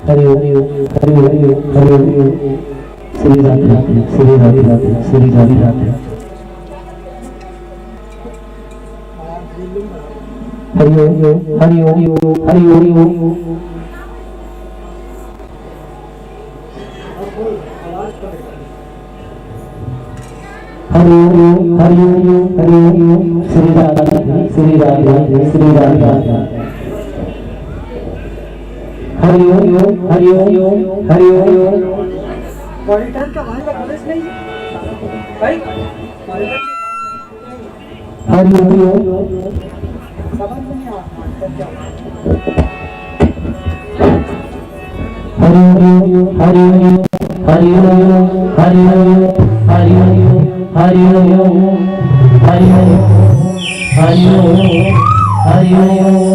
हरि ओम हरि ओम हरि ओम श्री राधे राधे श्री राधे राधे श्री राधे राधे हरि ओम हरि ओम हरि ओम हरि ओम हरि ओम हरि ओम श्री राधे श्री राधे श्री राधे हरि ओम हरि ओम हरि ओम monitor का वहां का कॉलेज नहीं भाई हरि ओम समझ नहीं आ मॉनिटर क्या हरि ओम हरि ओम हरि ओम हरि ओम हरि ओम हरि ओम हरि ओम हरि ओम हरि ओम।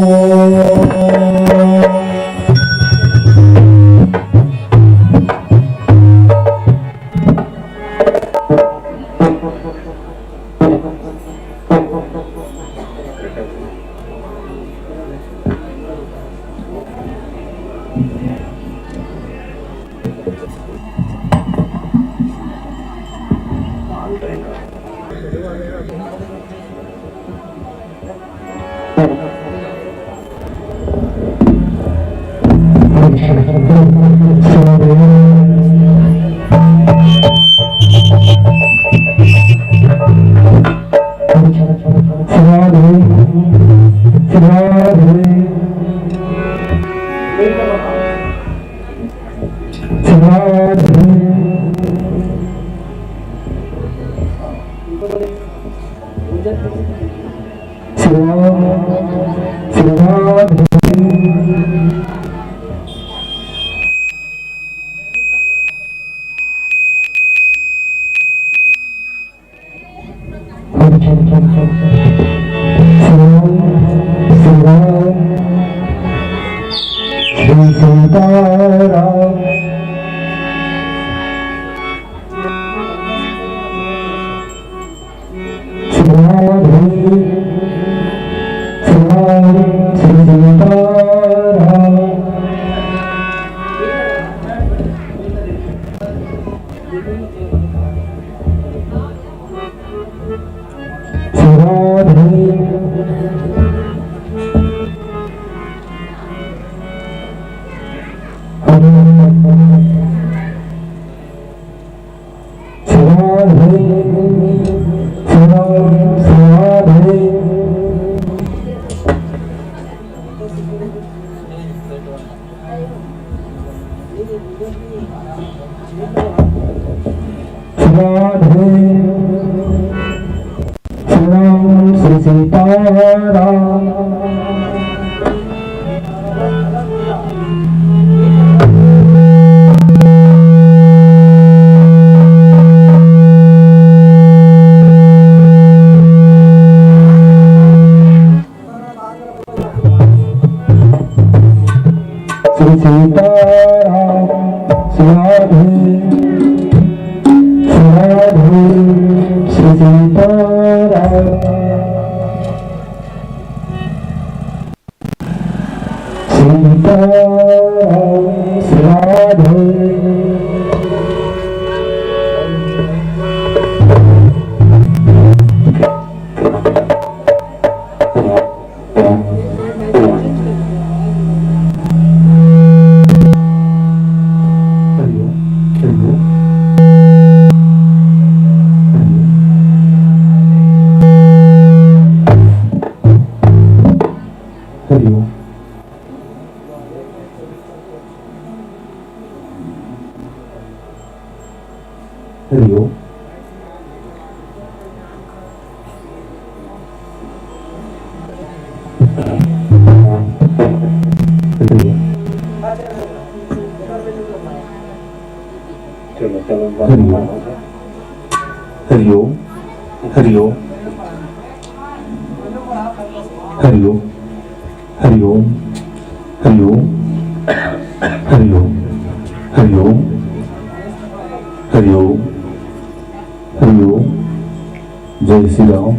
जय श्री राम।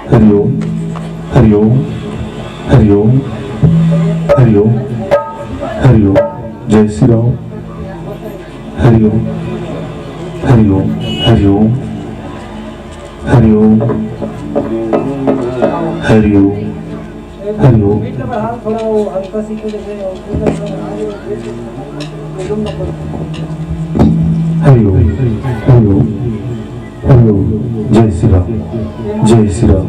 हरि ओम हरि ओम हरि ओम हरि ओम हरि ओम। जय श्री राम। हरि ओम हरि ओम हरि ओम हरि ओम हरि ओम हरि ओम। हरि ओम हरि ओम हरि ओम। जय श्री राम जय श्री राम।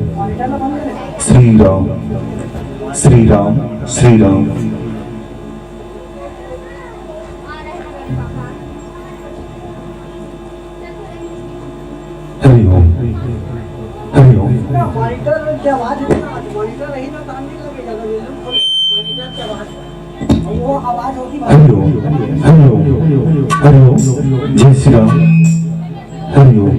श्री राम श्री राम श्री राम। हरि ओम हरि ओम। मॉनिटर की आवाज है ना, मॉनिटर रही ना काम नहीं लगेगा, ये लोग मॉनिटर की आवाज वो आवाज होगी हरिओम हरिओम हरिओम जय Shri Ram Hariom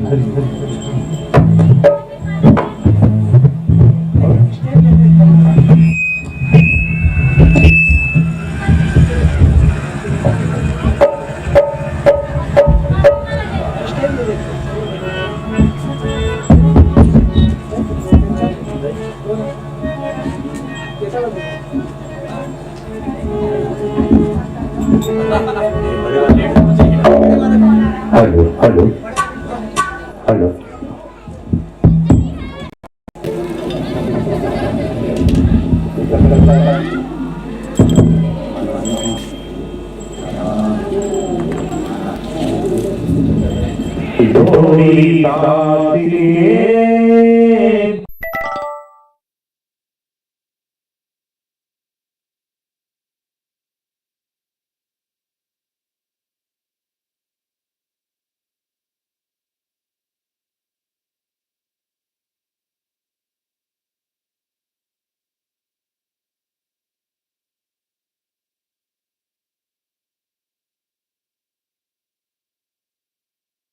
hello hello hello डोली तातिए Oh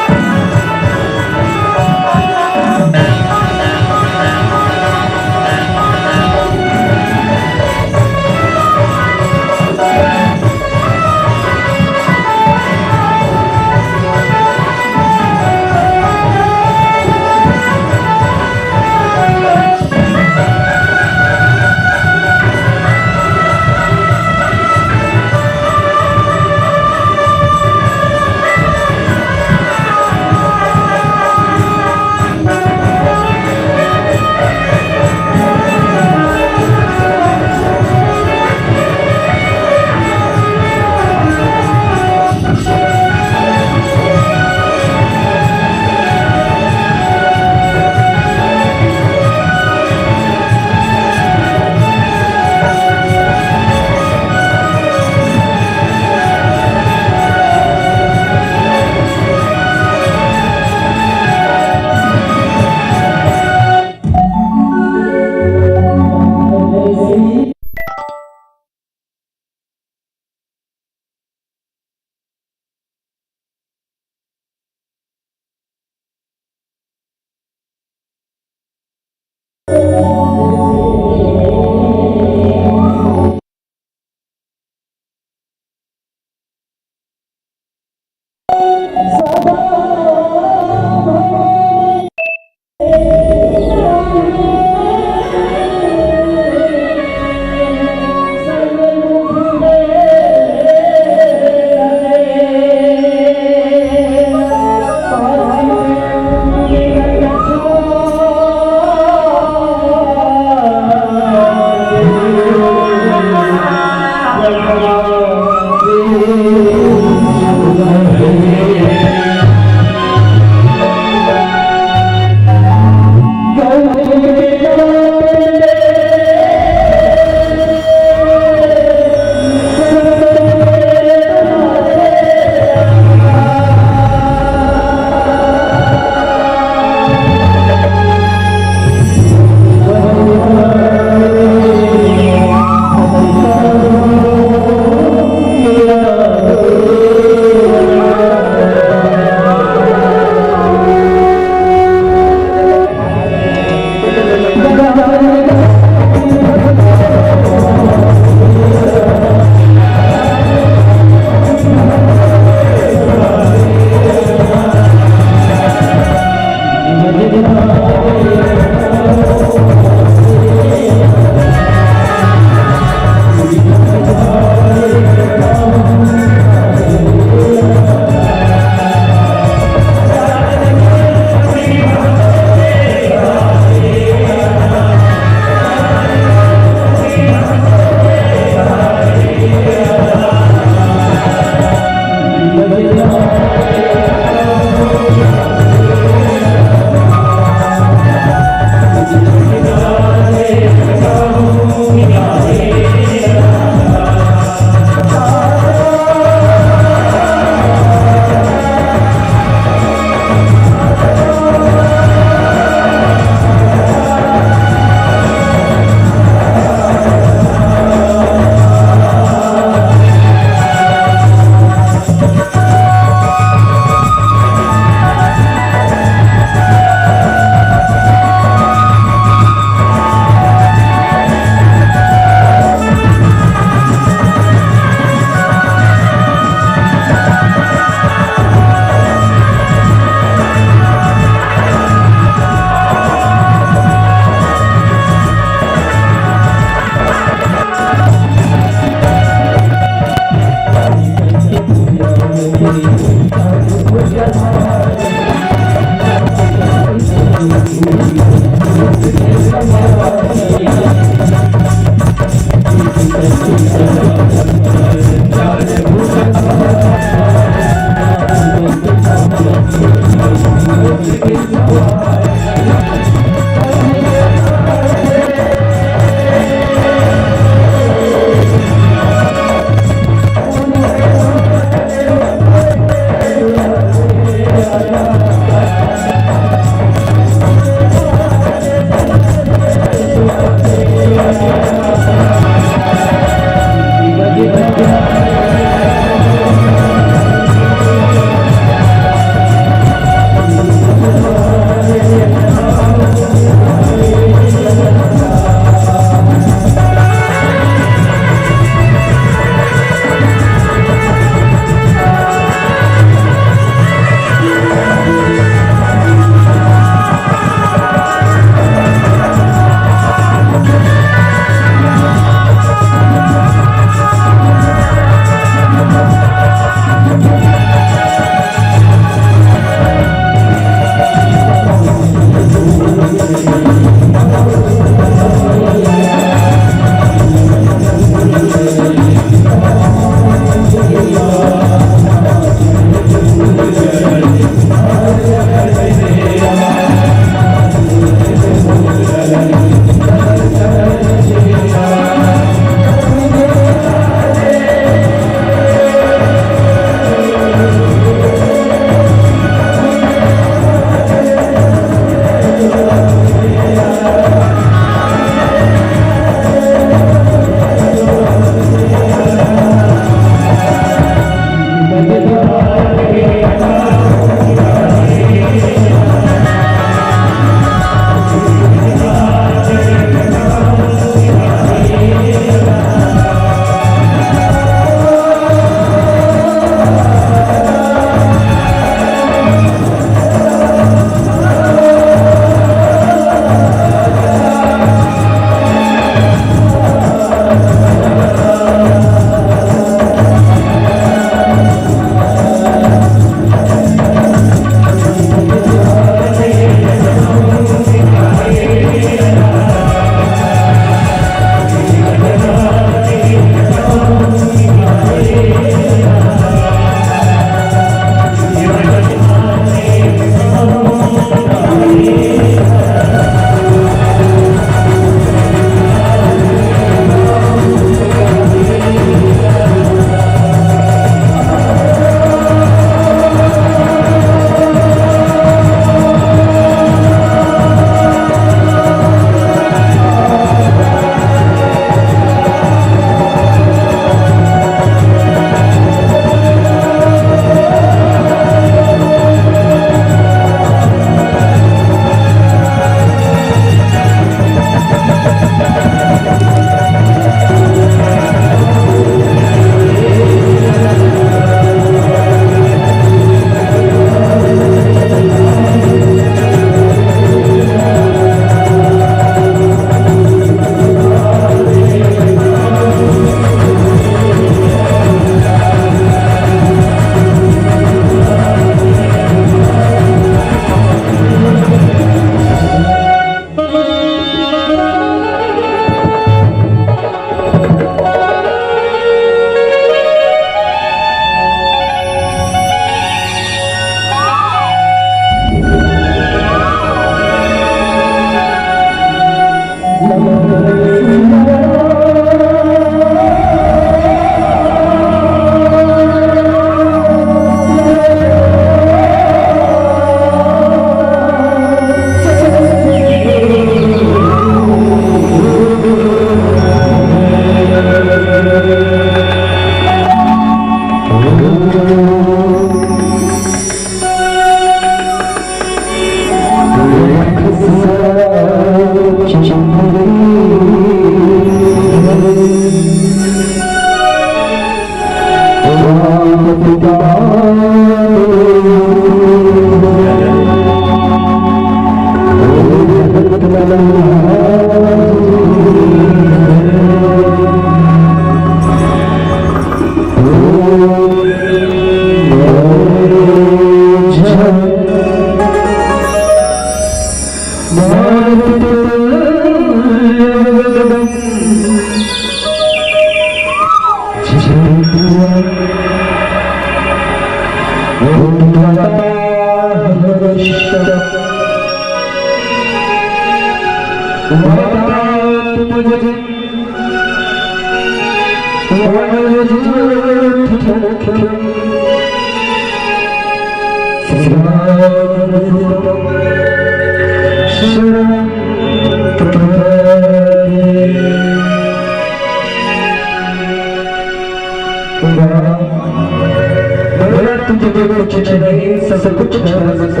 सब कुछ शक्ति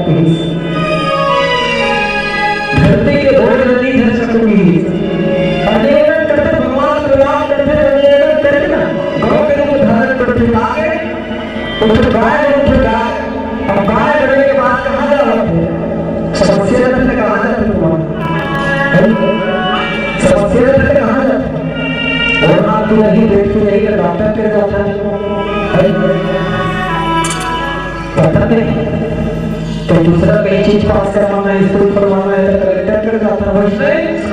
की धरती के धोर नदी धर सकती अनेक करते भगवान राम करते अनेक करते ना गांव के लोग धारण करते आगे उठ गाय और गाय करने के बाद कहाँ जाते समस्या रहते कहाँ जाते तुम्हारा समस्या रहते कहाँ जाते और आप तो नहीं देखते नहीं कि डॉक्टर के जाता है पता नहीं तो दूसरा कई चीज पास करवाना है स्कूल करवाना है तो कलेक्टर कर जाता है वैसे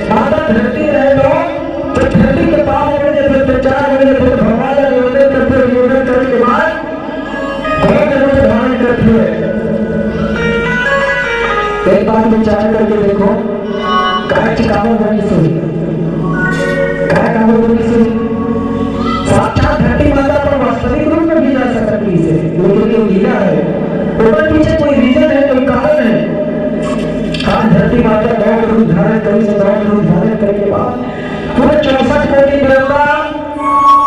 माता धरती रहे लो तो धरती के पास में जब प्रचार में फिर भगवान होते तो फिर योजना करने के बाद बहुत लोग धारण करते हैं एक बात विचार करके देखो काय चिकामो बनी सुई काय कामो बनी सुई साक्षात धरती माता पर वास्तविक रूप में भी जा सकती है लेकिन ये लीला है ऊपर पीछे कोई रीजन है कोई कारण है आज धरती माता गौ रूप धारण करी से गौ रूप धारण करने के बाद पूरे 64 कोटि देवता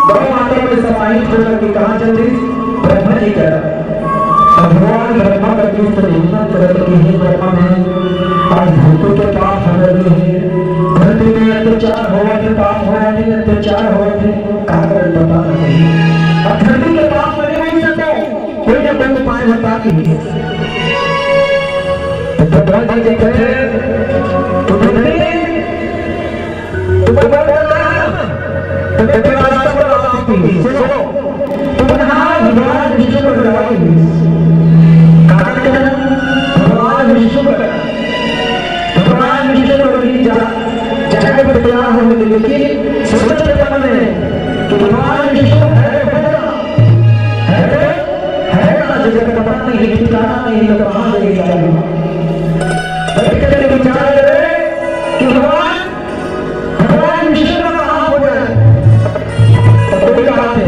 गौ माता में समाहित होकर के कहाँ चल रही ब्रह्मा जी का भगवान ब्रह्मा का गीत हिम्मत करके ही ब्रह्मा है आज भूतों के पाप हो रहे हैं धरती में अत्याचार हो रहे थे पाप हो रहे थे अत्याचार हो रहे थे कहाँ कर बता नहीं अब धरती के पाप बने नहीं सकते कोई ना कोई उपाय बता के तो बहुत ही कहते हैं तुम्हें रास्ता बताती सुनो तुम भगवान विष्णु को डराओगे भगवान विष्णु को जगह पर तैयार होने के लिए सोचते मन में कि भगवान विष्णु है जगह पता नहीं ठिकाना नहीं तो कहाँ ले जाएगा विचार करें कि भगवान विष्णु का कहाँ हो गया कोई कहाँ थे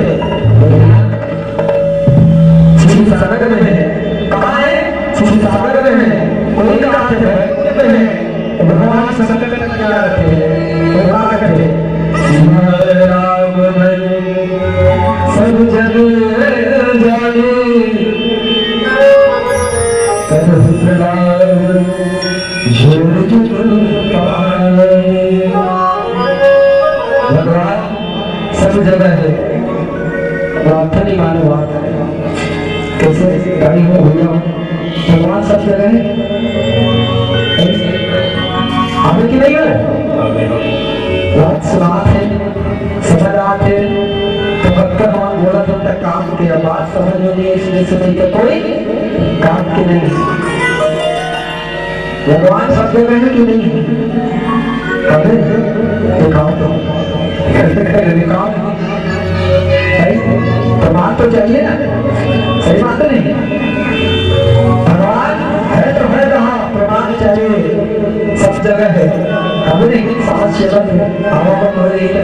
सागर में है कहाँ है सागर में है कोई कहाँ थे भगवान संकट में क्या रखे वो कहाँ रखे राम सब जग जाने भगवान सब जगह है बात नहीं मानो बात कैसे गाड़ी में भूला भगवान सब जगह है हमें कि नहीं है बात सुनाते हैं समझाते हैं तो भक्कर भगवान बोला जब तक काम किया बात समझ में नहीं इसलिए सुनी तो कोई काम की नहीं भगवान सब जगह है कि नहीं दिखाओ तो दिखाओ प्रमाण तो चाहिए ना सही बात नहीं भगवान है तो है कहाँ प्रमाण चाहिए सब जगह है अब नहीं समाज सेवा आवागमन हो रही है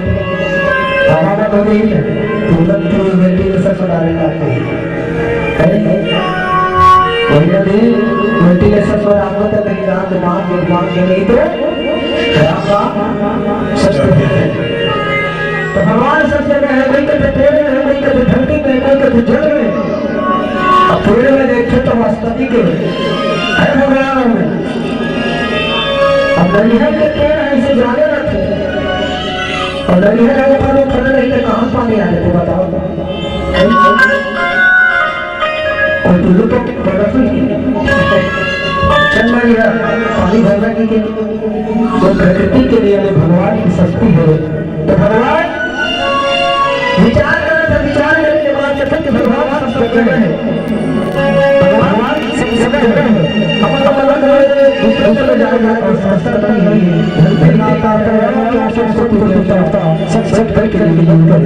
आवागमन हो रही है तुरंत बेटी सब डाले जाते हैं वेंटिलेशन पर आपको तक नहीं रहा दिमाग के नहीं तो भगवान सब जगह है कोई कहते पेड़ में है कोई कहते धरती में कोई कहते जल में अब पेड़ में देखे तो वास्तविक है भगवान में अब नरिहर के पेड़ ऐसे ज्यादा रखे और नरिहर के ऊपर वो खड़े नहीं तो कहाँ पानी आ जाते बताओ और दूर तो बर्फ ही चल रही है पानी भरने की तो प्रकृति के लिए भगवान की शक्ति है तो भगवान विचार करने के बाद कि भगवान सब जगह है भगवान सब जगह है अपन दूसरे चले जाएगा और संस्था नहीं है सब सब करके भगवान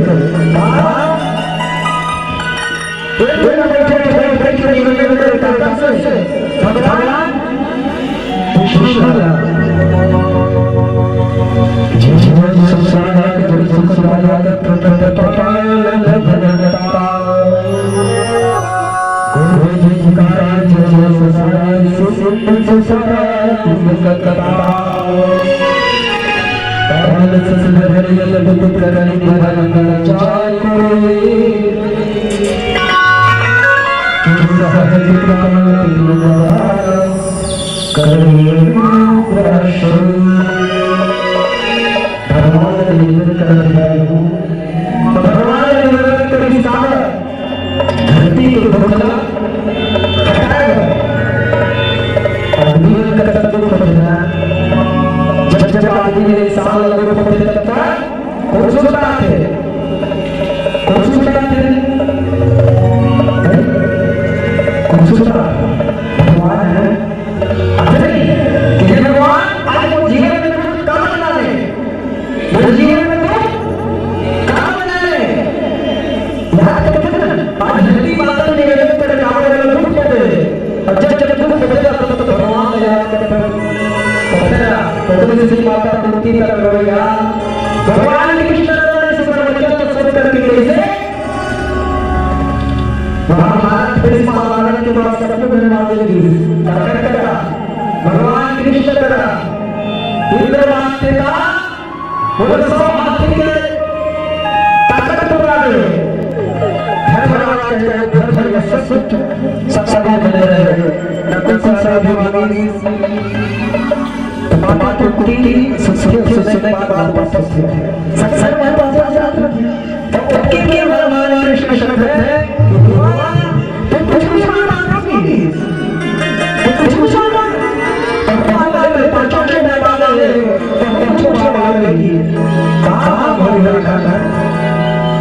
सुना भगवान है कि भगवान आज वो जीवन में कुछ काम बना ले, वो जीवन में कुछ काम बना ले। याद रखना आज धरती माता ने निवेदन कर काम वाले लोग कहते हैं और जब जब दुख बचा तो भगवान याद करते हैं। तो इसी माता मूर्ति का रवैया भगवान कृष्ण ने सुपर वचन सुन करके कैसे महाभारत फिर महाभारत के बाद सबको बनवा देगी करा भगवान कृष्ण करा इंद्रवास्य का वो सब हाथी के ताकत उड़ा दे धर्मराज के धर्म में सब सब बने रहे नकुल साहब भी माता को कुटी सुसके सुनने के बाद वापस सत्संग में वापस जाते हैं के भगवान कृष्ण शब्द है तो कुछ मुसलमान प्लीज तो कुछ मुसलमान हमारे बच्चों के मैदान में बच्चों से बाहर लगी कहां भोले रखा है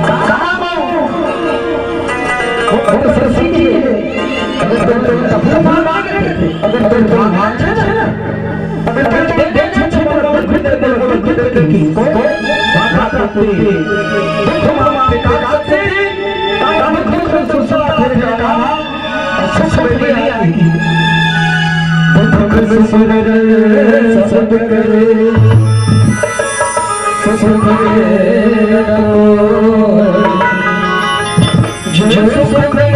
कहां वो तो सरसी की अगर तो भगवान थे अगर तो भगवान थे ना अगर तो देख छुपा खुद की को बात करते देखो मामा के कागज से काम खुद सुसला फिर जाना सब में नहीं आएगी तो खुद सुन सब करे सब करे जो सब करे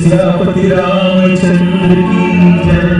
श्यामपति रामचंद्र की जय।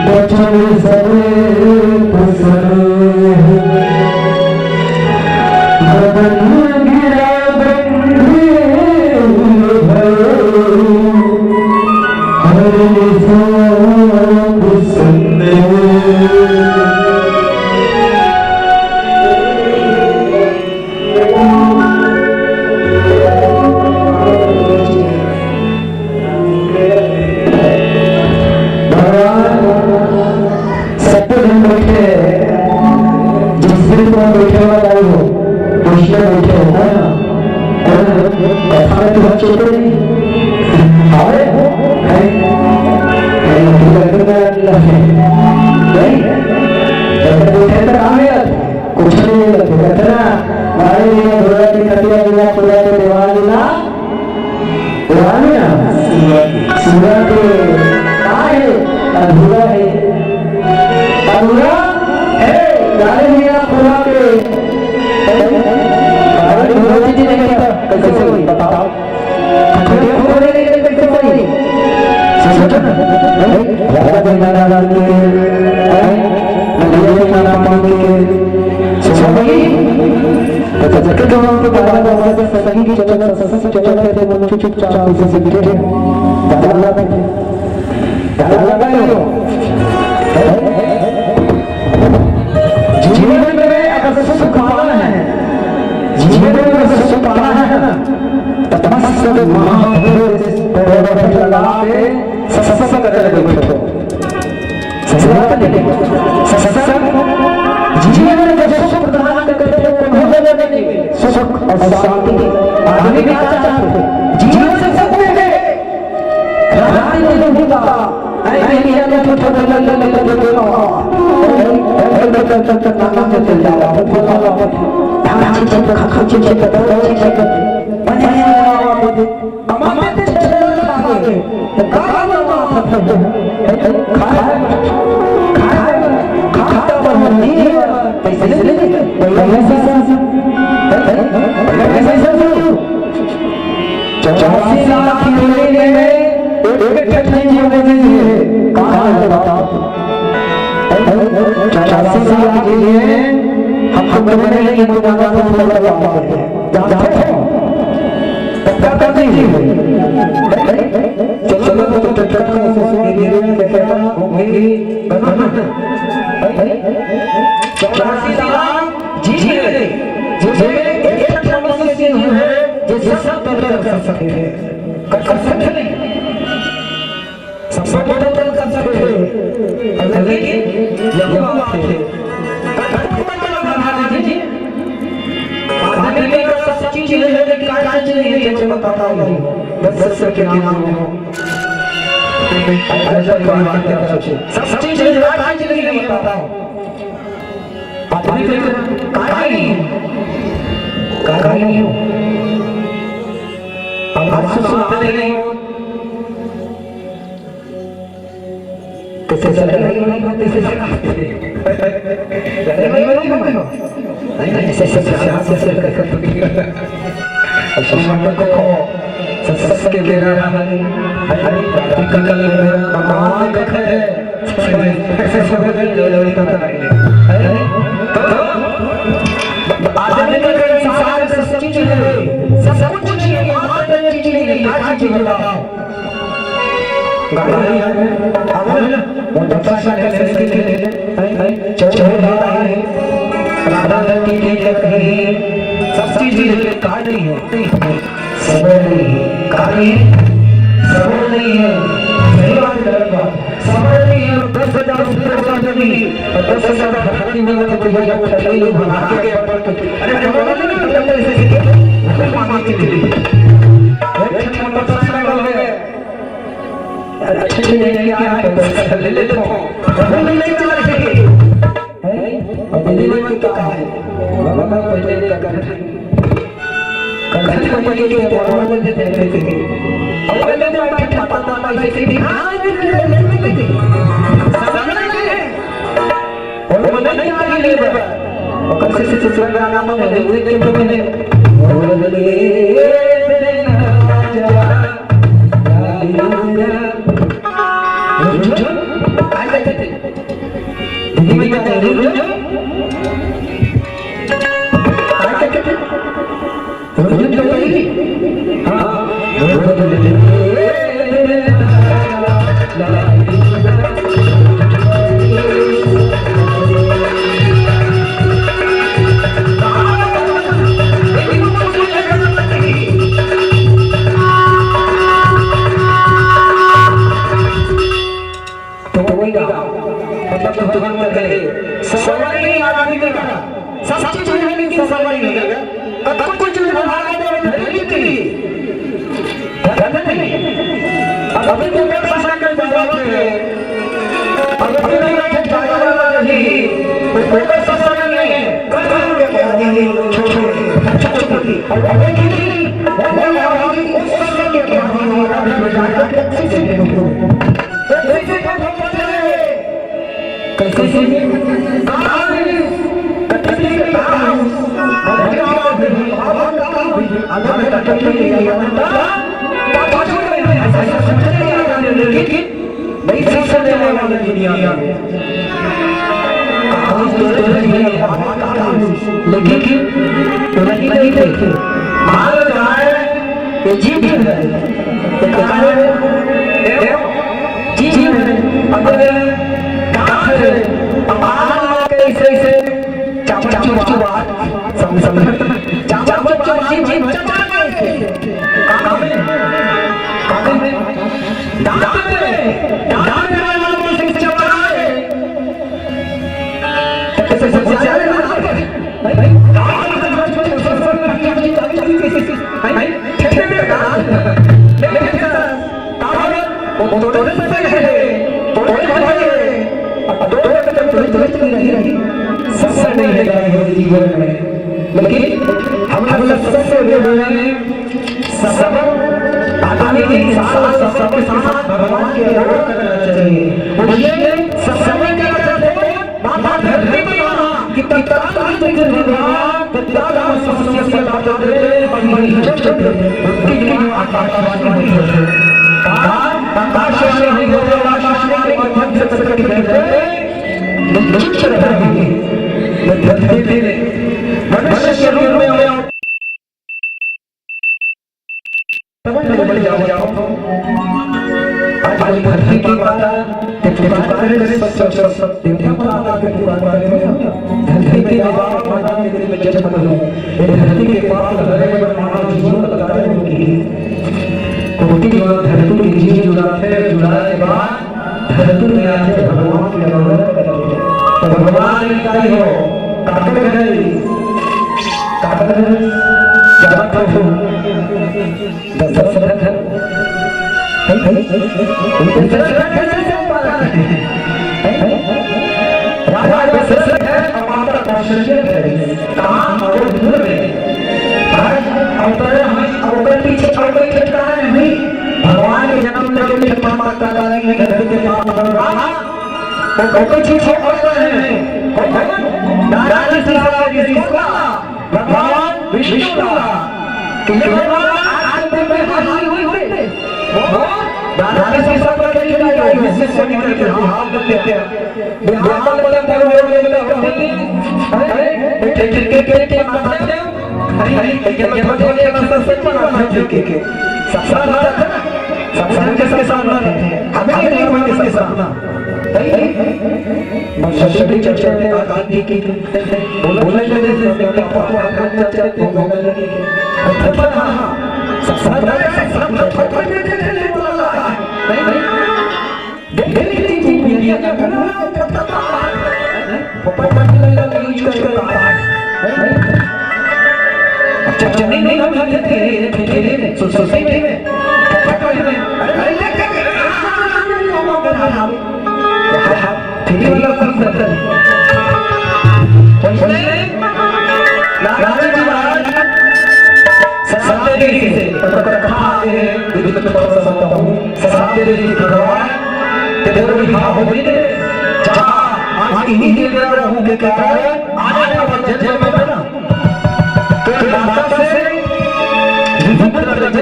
बचन सरे बदन गिरा बंधे हर निशान सुनने बैठे हुआ हो दूसरे बैठे हो कथा में तो बच्चे तो नहीं अरे बैठे तो आगे कुछ नहीं कहते ना हमारे लिए घोड़ा की खतिया मिला खुदा के दीवार मिला सूरज के है अधूरा है अधूरा गाड़ी मेरा खुला के गाड़ी खुला जी नहीं करता कैसे हुई बताओ खड़े होने के लिए कैसे हुई सोचो ना राजा बनाना डालने नदिया खाना पानी के सोचोगी तो जगह जो हम तो बाबा के सही की चला थे मन चुपचाप से बैठे डाला बैठे डाला लगाओ जीवन में अगर सुख पाना है जीवन में अगर सुख पाना है ना तो तमस्या महाभूत लगा के सत्संग करके बैठो सत्संग जीवन में जब सुख प्रदान करते हो उन्होंने नहीं सुख और शांति आदमी भी चाहते जीवन से सब में है रात में नहीं होता ऐसे ही है तो छोटा हमको मैंने नहीं बुलाना तो थोड़ा जानते हो क्या करते हैं चलो तो टटक में कहता होंगे जी जिसे एक समस्या है जिसे सब कर सकते हैं कर सकते नहीं सब कर सकते हैं लेकिन यह बात है आदमी का सब चीज है लेकिन क्या चीज है ये बताता हूं बस के नाम हो ऐसा कोई बात नहीं सब चीज है क्या चीज नहीं बताता हूं आदमी का काय नहीं हो अब सुनते नहीं हो कैसे चले नहीं कैसे नहीं ऐसे सस के मेरा कल भगवान का है ऐसे सब आदमी का इंसान सब चीज है सब कुछ है मात्र चीज नहीं क्या चीज बताओ गाड़ी है वो दफा से ले चोर है राधा की के सब चीज है कार्ड नहीं है सबर नहीं है कार्ड सबर नहीं है सही बात गलत बात सबर नहीं है 10,000 रुपये नहीं 10,000 भक्ति में तो ये ठगी बना के अरे जमाना नहीं ऐसे मांगने के लिए एक मोटरसाइकिल है अच्छे नहीं क्या है ले लेते हो नहीं चला रहे अब दिल्ली में क्या है बाबा पहले का कर को पहले के बोलने में देते थे अब पहले जो बैठा पता ऐसे ही हां सामने है और वो नहीं आगे ले और कैसे से चला नाम में हुए के मैंने बोल ले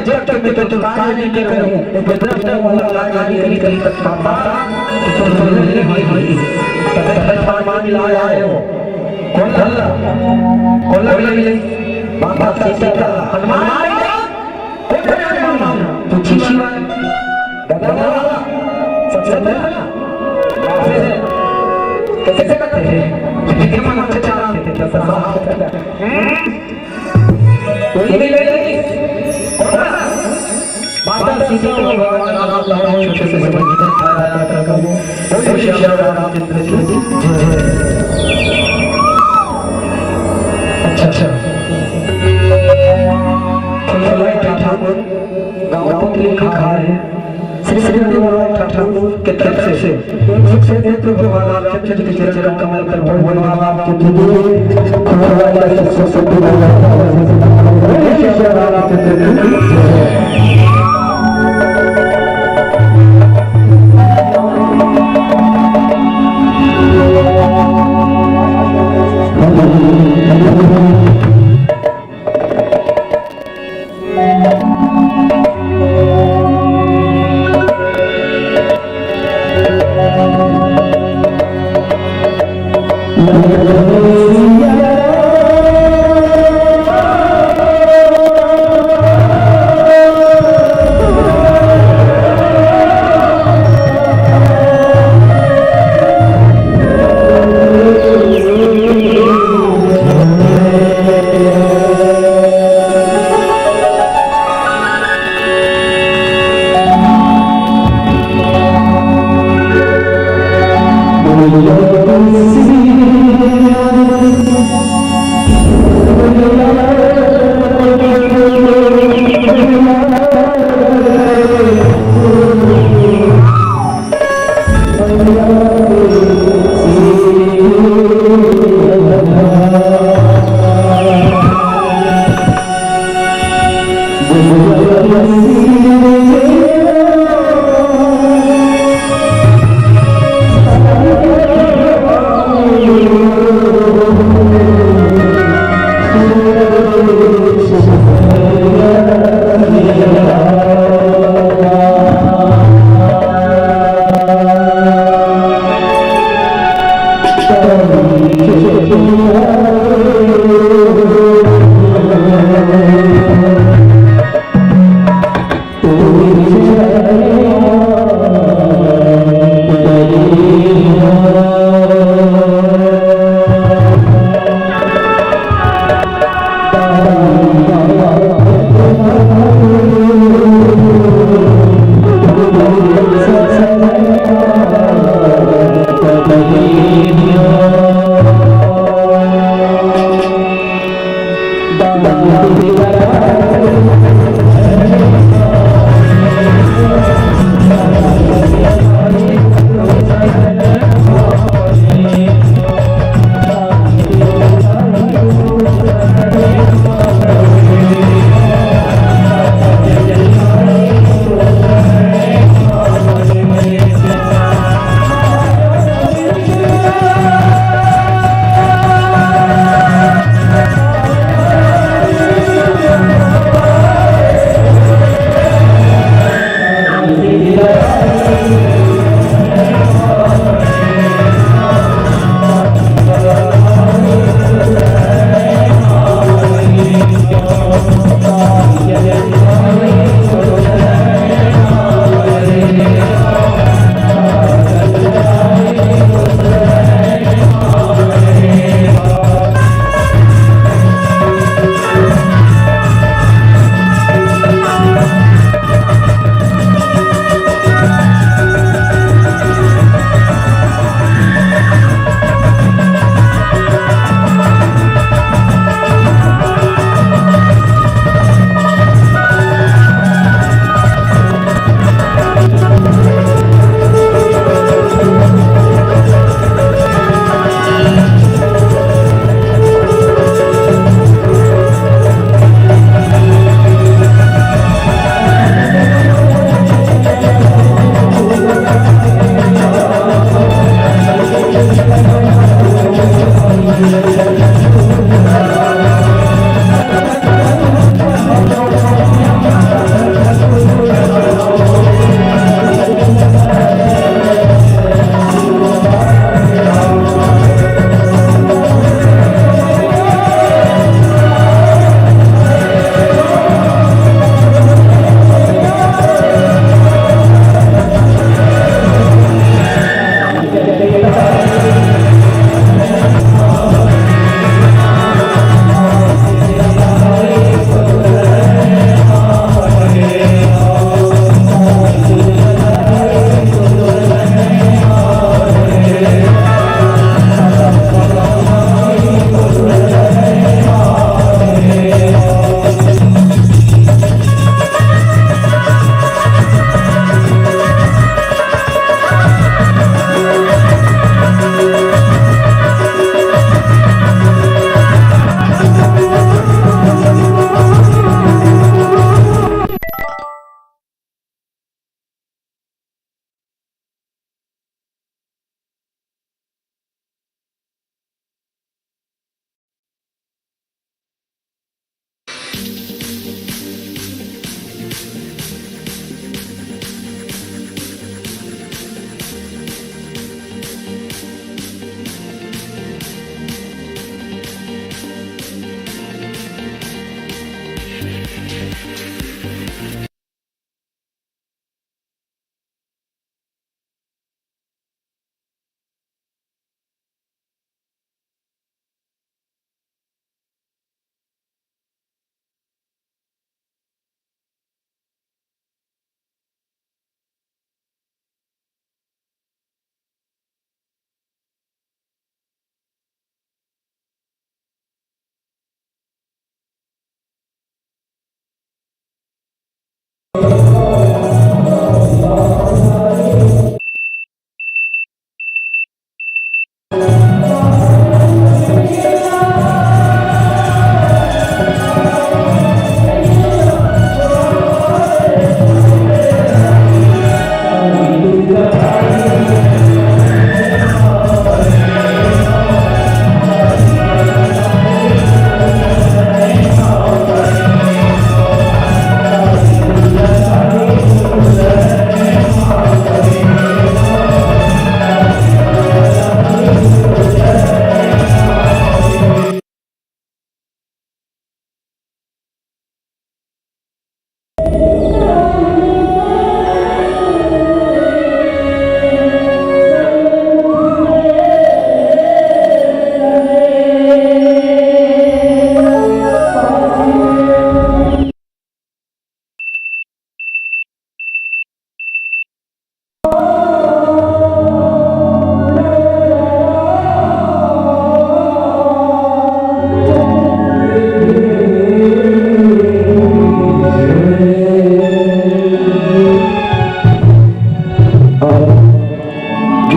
जब तक में तो काहे नहीं करे बदरत वाला लागी करी करी तक माता तो ले हाय हाय तब फरमान लाया है वो कौन लगे माता सीता का हनुमान तो खुशी वाला दादा सबसे पहला कैसे करते हैं जितने मन अच्छे चलाते थे तो साहब कोई भी ले माता सीता को भगवान राम छोटे से बड़े जिधर खाया जाता था वो शिष्य रामचंद्र की अच्छा ठाकुर गाँव के लिए खा रहे हैं श्री श्री ठाकुर के तरफ से नेत्र भगवान रामचंद्र के चरण कमल पर भगवान रामचंद्र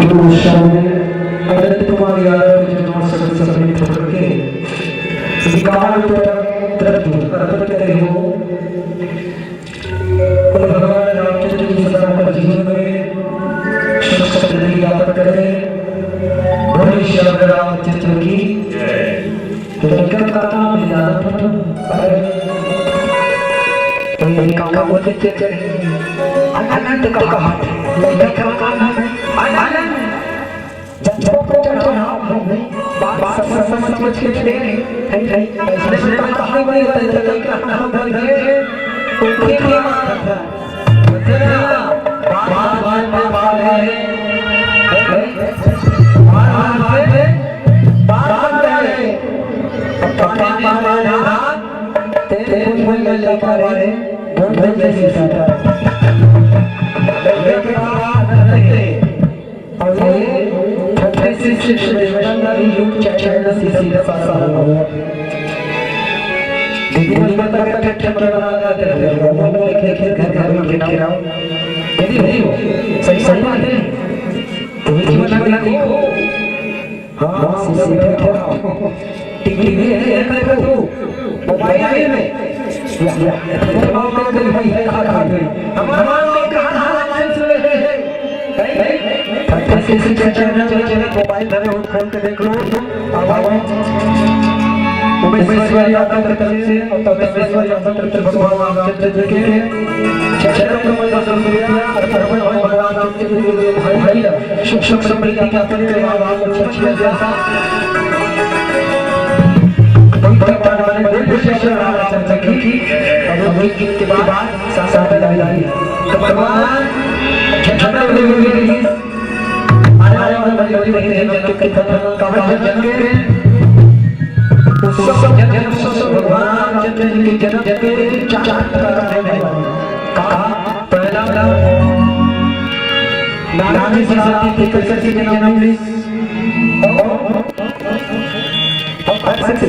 गुरु सामने अनंत कुमार यादव के नमस्कार समेत होकर के विकार तरफ अर्पित करे हो और भगवान रामचंद्र की सदा का जीवन में सुख समृद्धि प्राप्त करे। बोले श्री रामचंद्र की तो इनका कथा में ज्यादा काम होते चले अनंत का हाथ लेकर काम है आनंद जब को चढ़ा हम बात समझ के चले है इसलिए मैं कहा भाई तय का हम बन गए उनके लिए माता था बात में बात है बात है पापा माना तेरे मुंह में लगा रहे बोल जैसे साटा लेकिन बात नहीं और ये छोटे से शिष्य यूट्यूब चैनल से सीधा सारा हुआ दीदी बता के ठट्ठा बना देते हैं वो देखे घर में खेलाओ यदि नहीं सही बात है तो जीवन में देखो हां सीधे खेलाओ टीवी में है तो मोबाइल में या मोबाइल में भाई है हमारा में कहां हाल सुने है ऐसे चैनल मोबाइल धरे हो खोल के देख लो उमेश्वर यादव के तरफ से और तमेश्वर यादव के तरफ भगवान रामचंद्र के चरणों में दर्शन किया और भगवान रामचंद्र के भाई सुख समृद्धि का परिवार लक्ष्मी जैसा भगवान ने विशेष रामचंद्र की और गीत के बाद साथ लाई तो भगवान छठा हुए आने वाले जन्म के कवच जन्म के जन्म भगवान रामचंद्र जी के जन्म के चार प्रकार है कहा पहला नानी सीता की कैसे के जन्म ली और ऐसे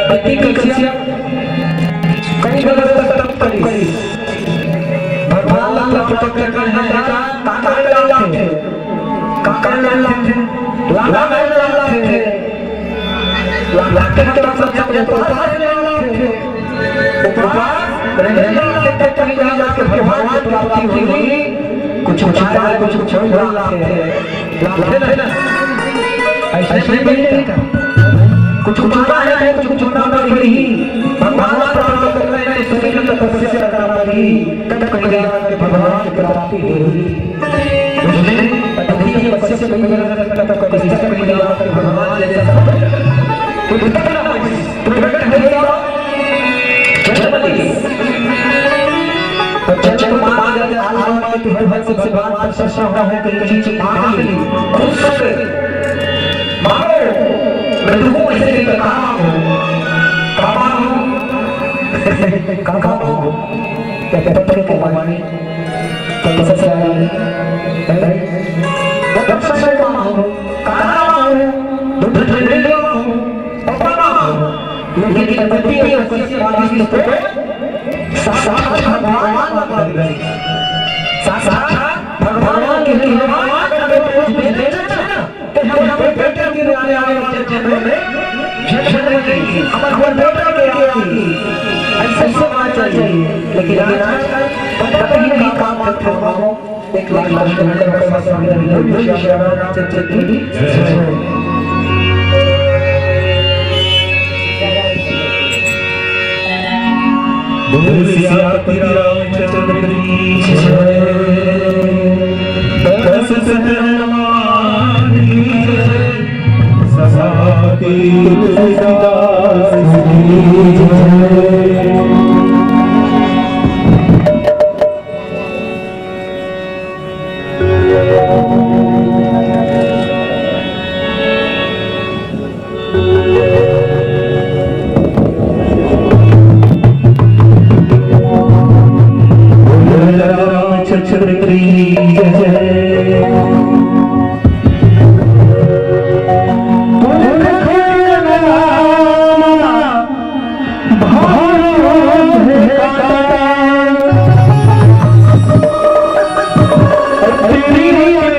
पति कक्षा कई गलत तक करी भगवान का प्रकट करना है काका थे लाला थे लाके तो सब तो उपवास रहने के कहीं जाके भगवान की प्राप्ति हुई कुछ छुपा कुछ छोड़ थे ना ऐसे नहीं था कुछ छुपा है कुछ छुपा नहीं भगवान प्राप्त करने में सभी तपस्या करना पड़ी तब कहीं जाके भगवान की प्राप्ति हुई उसने अति तपस्या से कहीं जाके भगवान जैसा तो प्रकट है जन्मली और जन्म मां जब आलम में तो हर सबसे बात प्रशंसा हो है कि चीज मांगली खुद से मांगो मैं तुमको ऐसे कहा हूं क्या पत्थर के माने तो सबसे आया सबसे से मांगो कहा हूं दूध ठंडे लो लेकिन पति और किसी वाली को साक्षात भगवान बन गई साक्षात भगवान के लिए भगवान का बेटे बेटा है ना तो हम बेटे के आने वाले जन्म में जन्म की हमारा बेटा के आई ऐसे समाज चाहिए लेकिन आजकल पता ही काम करते हो एक लाख का समझ श्री रामचंद्र की बोल सियापति रामचंद्र की दस सतनाम ससाती तुलसीदास की तेरी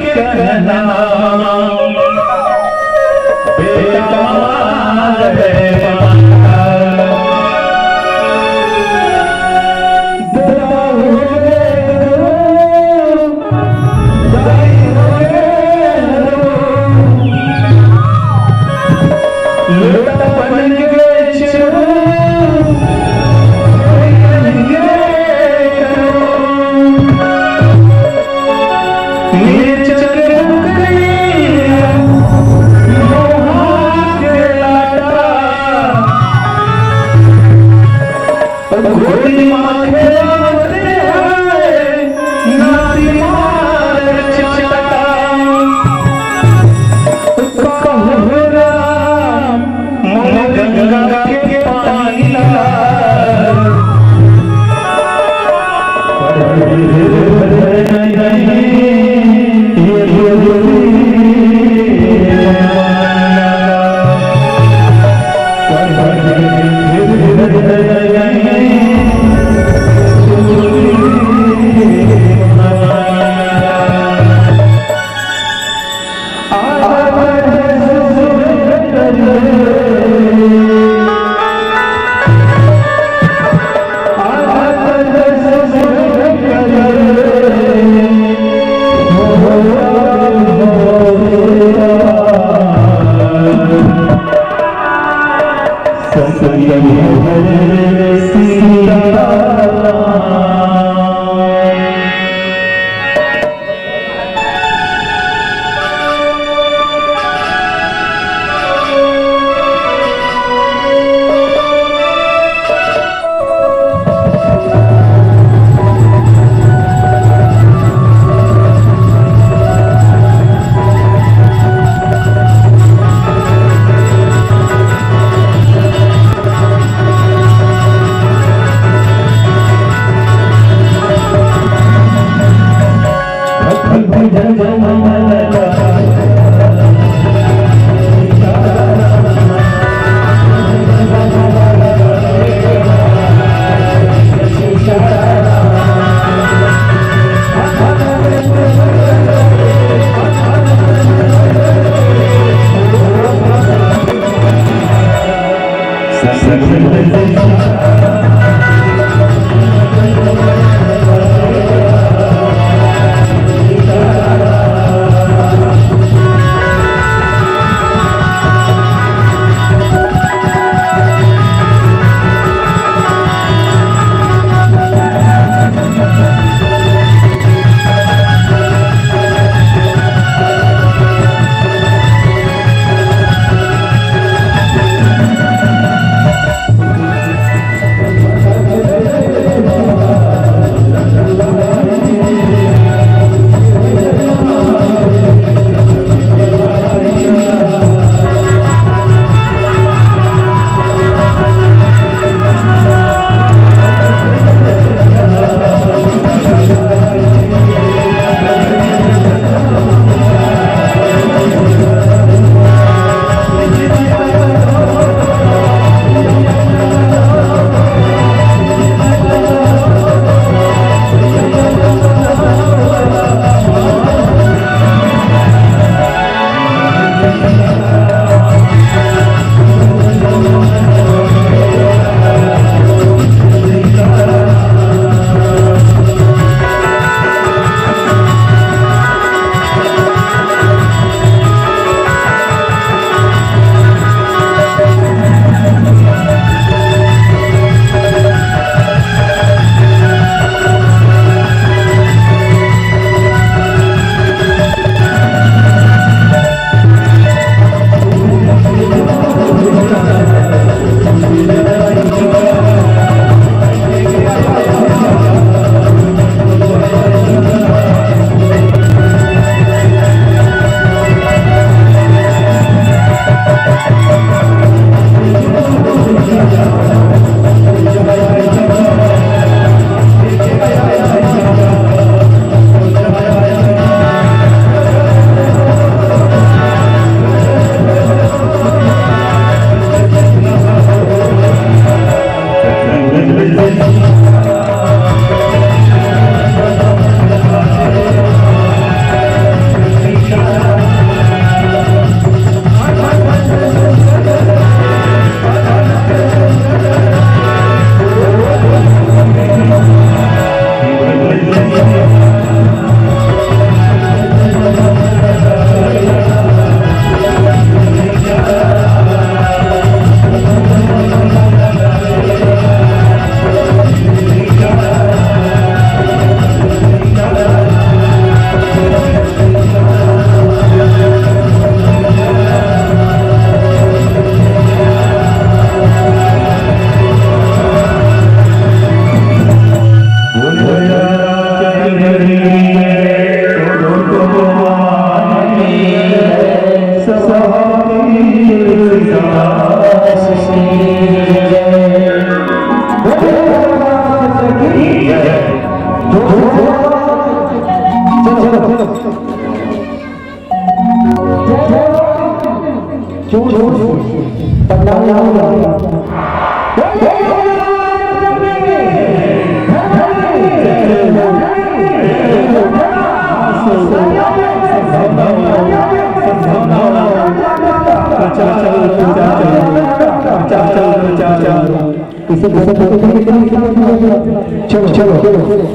चलो चलो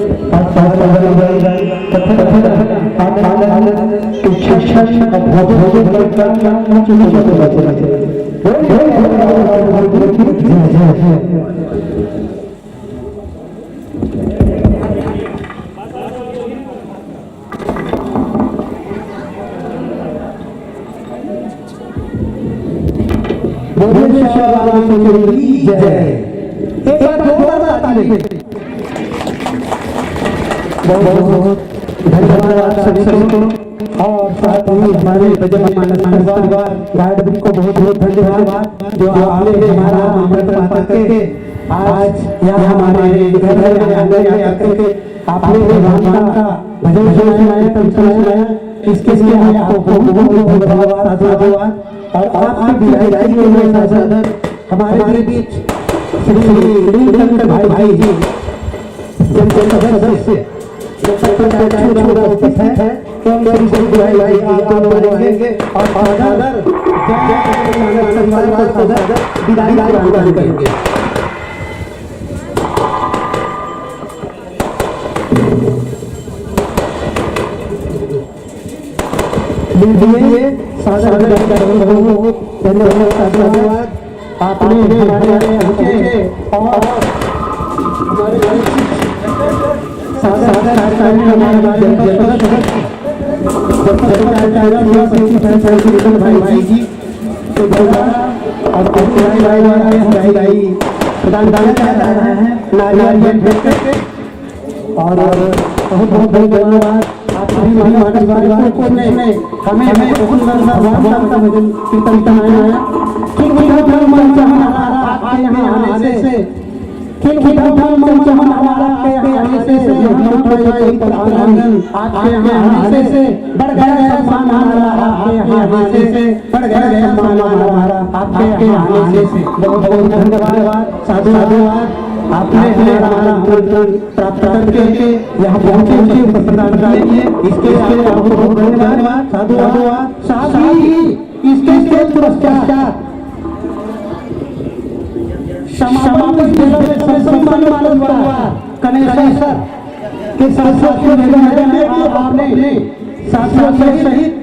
बहुत धन्यवाद सभी को और साथ ही हमारे गार्ड को बहुत बहुत धन्यवाद जो आपने हमारा आमंत्रण करके आज यहाँ हमारे घर में आकर आपने भगवान का भजन सुनाया सुनाया इसके लिए आपको बहुत धन्यवाद धन्यवाद और आपकी विदाई के लिए हमारे बीच श्री भाई जी सदस्य उपस्थित है धन्यवाद आपने भाई जी और बहुत बहुत धन्यवाद आप सभी परिवार को हमें कीर्तन आया आपके यहाँ आने से आपके यहाँ आने से बढ़ गया सम्मान आपके यहाँ आने से बढ़ गया सम्मान हमारा आपके यहाँ आने से बहुत बहुत धन्यवाद साधुवाद आपने हमारा आमंत्रण प्राप्त करके यहाँ पहुँचे प्रदान किए इसके लिए आपको बहुत धन्यवाद साधुवाद साथ ही इसके पुरस्कार समापन कनेसर के साथियों को निवेदन है कि आपने साथियों सहित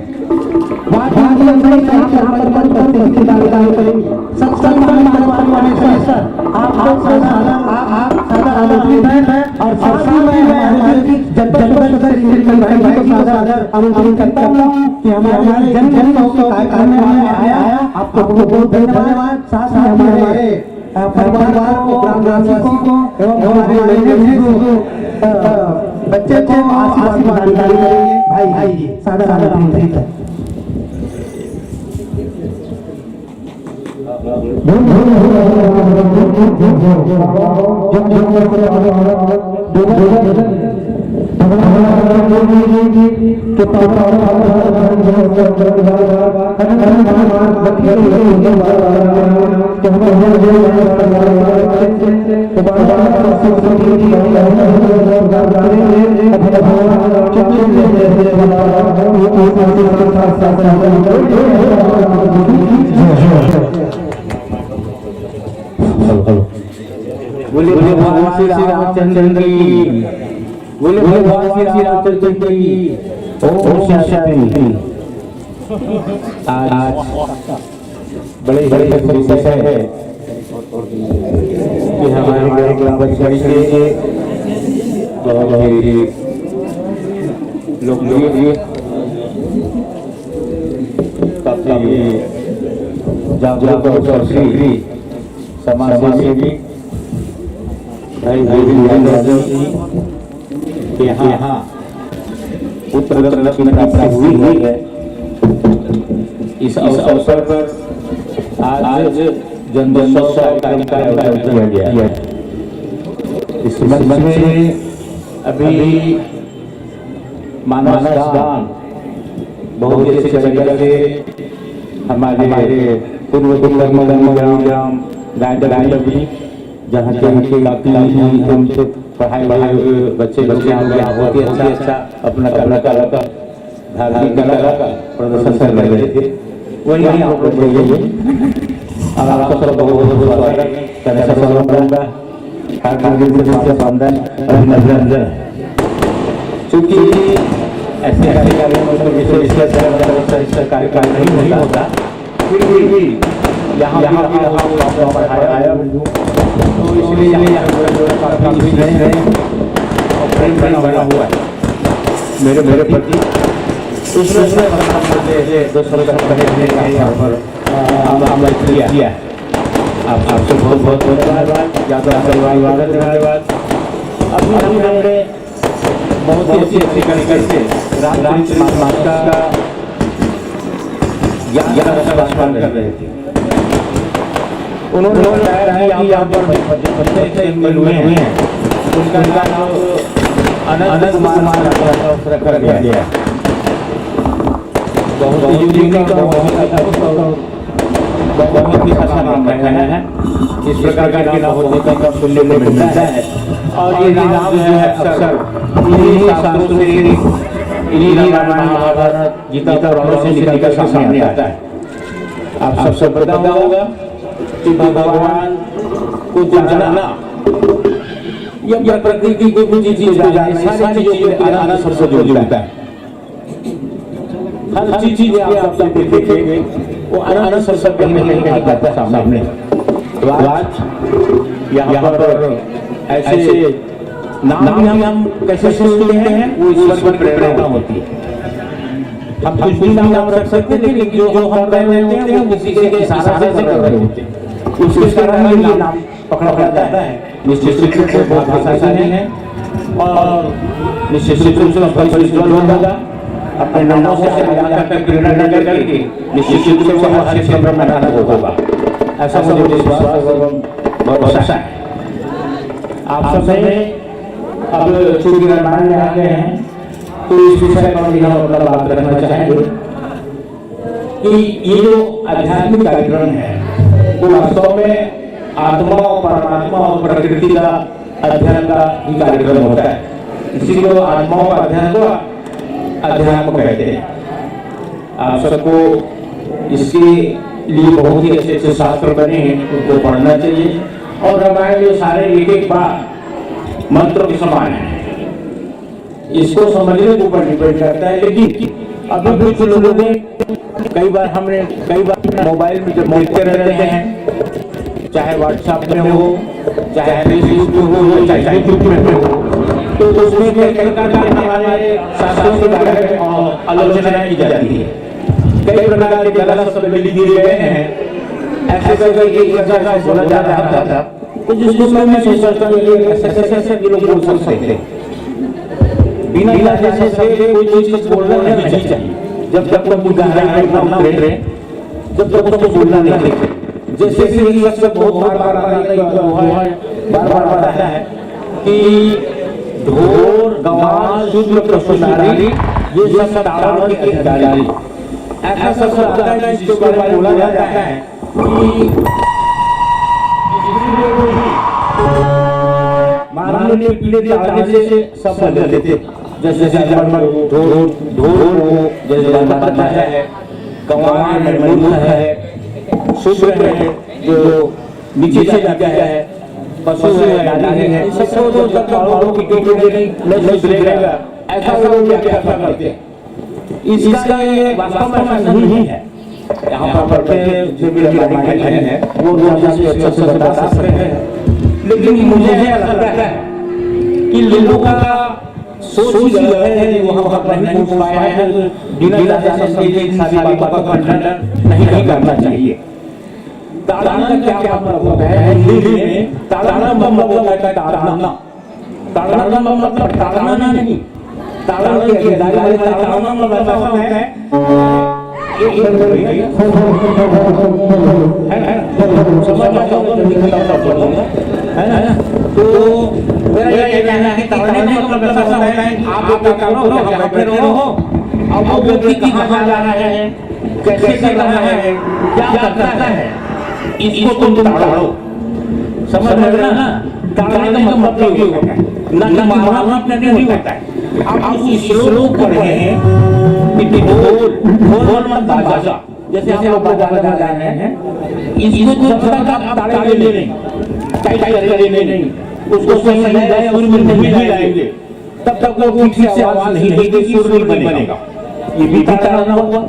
आपको बहुत धन्यवाद साथ ही हमारे परिवार को ग्रामवासी को एवं हमारे बच्चे को आशीर्वाद करेंगे भाई जी सादा बोले भगवान श्री रामचंद्र की बोले भगवान श्री रामचंद्र की ओम शांति। आज बड़े विषय है कि हमारे ग्राम पंचायत के लोग काफी जागरूक और समाज सेवी भाई के यहाँ उत्तर की प्राप्ति हुई है। इस अवसर पर आज जन्मोत्सव कार्यक्रम का आयोजन किया गया है। इस संबंध में अभी मानस दान बहुत ही अच्छे तरीके से हमारे पूर्व ग्राम गायत्री जहाँ के काफी हमसे पढ़ाए हुए बच्चे बहुत ही अच्छा अपना कला का धार्मिक कला का प्रदर्शन कर रहे थे। वही आप लोग देखिए आप सब बहुत स्वागत चूंकि ऐसे कार्यक्रम नहीं होता, फिर भी यहाँ पढ़ाया तो इसलिए बना हुआ है मेरे प्रति। किया आप आपसे बहुत बहुत धन्यवाद। धन्यवाद। अभी हमने बहुत ही अच्छी तरीके से रामचरित मानस का ज्ञान कर रहे थे। उन्होंने बताया कि यहाँ पर बच्चे हुए हैं, उनका नाम अनंत कुमार रखा गया। बहुत ही अच्छा नाम रखा है। इस प्रकार का नाम होने का सुनने को मिलता है। और ये नाम जो है अक्सर इन्हीं शास्त्रों से, इन्हीं रामायण महाभारत गीता पुराणों से निकलकर सामने आता है। आप सबसे पता होगा कि भगवान को जानना या प्रकृति को कुछ चीज को जानना, सारी चीजों के आनंद सबसे जुड़ता है। हर चीज आप देखेंगे वो आनंद सबसे कहीं आता है सामने। आज यहाँ पर ऐसे नाम हम कैसे सुनते हैं, वो ईश्वर की प्रेरणा होती है। हम कुछ भी नाम रख सकते हैं, लेकिन जो हम कह रहे होते हैं वो किसी के इशारे से कर रहे होते हैं, उसके कारण ही नाम पकड़ा जाता है। निश्चित रूप से बहुत भाषाशाली है और निश्चित रूप से परिश्रम होगा। अपने नामों से प्रेरणा करके निश्चित रूप से वो हर क्षेत्र में आनंद होगा, ऐसा मुझे विश्वास एवं भरोसा है। आप सबने अब चूंकि रामायण में आ गए हैं तो इस विषय पर हम अपना बात रखना चाहेंगे कि ये जो आध्यात्मिक कार्यक्रम है वो वास्तव में आत्मा और परमात्मा और प्रकृति का अध्ययन का ही कार्यक्रम होता है। इसी को आत्मा का अध्ययन को अध्यात्म कहते हैं। आप सबको इसके लिए बहुत ही अच्छे अच्छे शास्त्र बने हैं, उनको पढ़ना चाहिए। और रामायण जो सारे एक एक बार मंत्र के समान है, इसको समझने के ऊपर डिपेंड करता है। लेकिन अभी कुछ लोगों ने कई बार मोबाइल में जब देखते रहते हैं, चाहे व्हाट्सएप में हो, चाहे फेसबुक में हो, चाहे यूट्यूब में हो, तो उसमें कई प्रकार के हमारे शास्त्रों के बारे में आलोचना की जाती है। कई प्रकार के गलत शब्द लिख दिए गए हैं, ऐसे करके एक जगह बोला जा रहा था। तो जिस समय मैं सोचता हूँ ऐसे लोग बोल सकते थे बिना इजाजत से कोई चीज बोलना नहीं चाहिए। जब तक गहराई में ना उतरे, जब तक उसको बोलना नहीं चाहिए। जैसे कि ये सब बहुत बार बताया है कि ढोर गवार शूद्र पशुनारी ये सब ताड़न के अधिकारी, ऐसा सब आता है जिसके बारे में बोला जाता है कि मारने पीड़े ताड़ने से सब बदल देते। जैसे जानवर ढोर जैसे जानवर है, गवार है, मूर्ख है, शूद्र है जो नीचे से जाता है, पशु है, नारी है, इन सब को जब औरों की नहीं सुधरेगा, ऐसा वो लोग व्याख्या करते हैं। इसका ये वास्तव में नहीं है। यहाँ पर जो भी रामायण है वो लोग अच्छे से बता सकते हैं, लेकिन मुझे लगता है कि लोगों का सोच ही गलत है। वो हम नहीं पूछ पाए हैं, बिना जाने से इन सारी बातों का खंडन नहीं करना चाहिए। ताड़ना क्या मतलब होता है? हिंदी में ताड़ना मतलब होता है ताड़ना। ताड़ना मतलब ताड़ना नहीं, ताड़ों की खरीदारी वाले ताड़ों में वैसा होता है है ना। तो मेरा ये कहना है कि ताड़ने में मतलब ऐसा होता है आप एक काम करो, जहाँ पे रहो अब वो व्यक्ति कहाँ जा रहा है, कैसे कर रहा है, क्या करता है, इसको तुम ताड़ो। समझ रहे हो ना। ताड़ने का मतलब ये होता है ना कि मारना नहीं होता है। अब उस श्लोक पढ़े हैं कि ढोल मत बाजा, जैसे हम लोग बाजा बजा रहे हैं, इसको जब तक आप ताड़े ले नहीं, टाइट करके नहीं, उसको सही जाए सुर में नहीं लाएंगे, तब तक वो ठीक से आवाज नहीं देगी, सुर नहीं बनेगा। ये भी ताड़ना हुआ।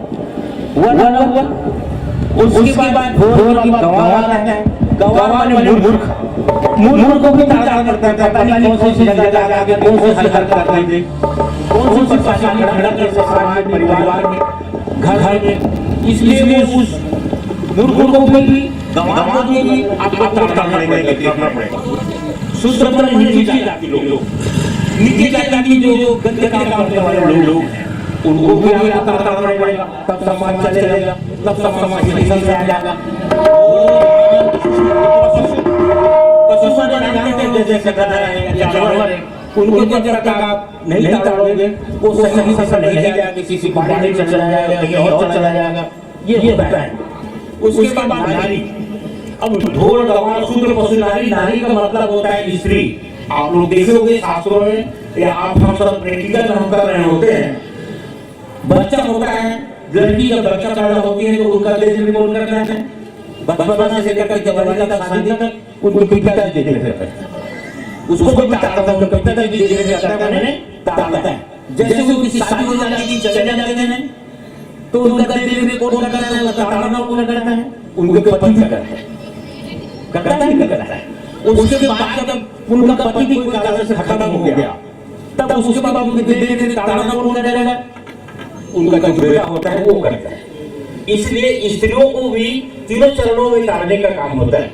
उसके बाद ढोल की गवार आता है। गवार माने मूर्ख को भी ताड़ा करता है, पता नहीं कौन सी जगह आगे कौन सी हरकत करता है, कौन सी परेशानी खड़ा कर समाज में, परिवार में, घर में। इसलिए वो उस मूर्ख को भी गवार को भी आपको ताड़ना पड़ेगा। सूत्र पर नीचे जाति लोग, नीचे जाति जो गंदे काम करने वाले लोग हैं, उनको भी आपको ताड़ना पड़ेगा, तब समाज चलेगा, तब समाज सही से आएगा। जैसे गधा है या जानवर है, उनको जब तक आप नहीं ताड़ोगे वो सही से नहीं जाएगा, किसी को बाहर नहीं चला जाएगा, कहीं और चला जाएगा। ये होता है। उसके बाद नारी, अब ढोल गवार शूद्र पशु नारी, नारी का मतलब होता है स्त्री। आप लोग देखे होंगे शास्त्रों में, या आप हम सब प्रैक्टिकल हम कर रहे होते हैं। बच्चा होता है, लड़की जब बच्चा पैदा होती है तो उनका देश में बोल करते हैं, बचपन से लेकर जवानी तक, शादी तक उनको पिताजी देते रहते हैं। उसको भी ताड़ता है, उनका पिताजी देते रहता है, मैंने ताड़ता है। जैसे वो किसी शादी हो जाती है, चले जाते हैं, तो उनका देश में कौन करता है, उनका ताड़ना कौन करता है, उनके पति करता है, करता है। उसके बाद जब उनका पति भी कोई कारण से खत्म हो गया, तब उसके बाद उनके देश में ताड़ना कौन करेगा, उनका जो बेटा होता है वो करता है। इसलिए स्त्रियों को भी तीनों चरणों में ताड़ने का काम होता है।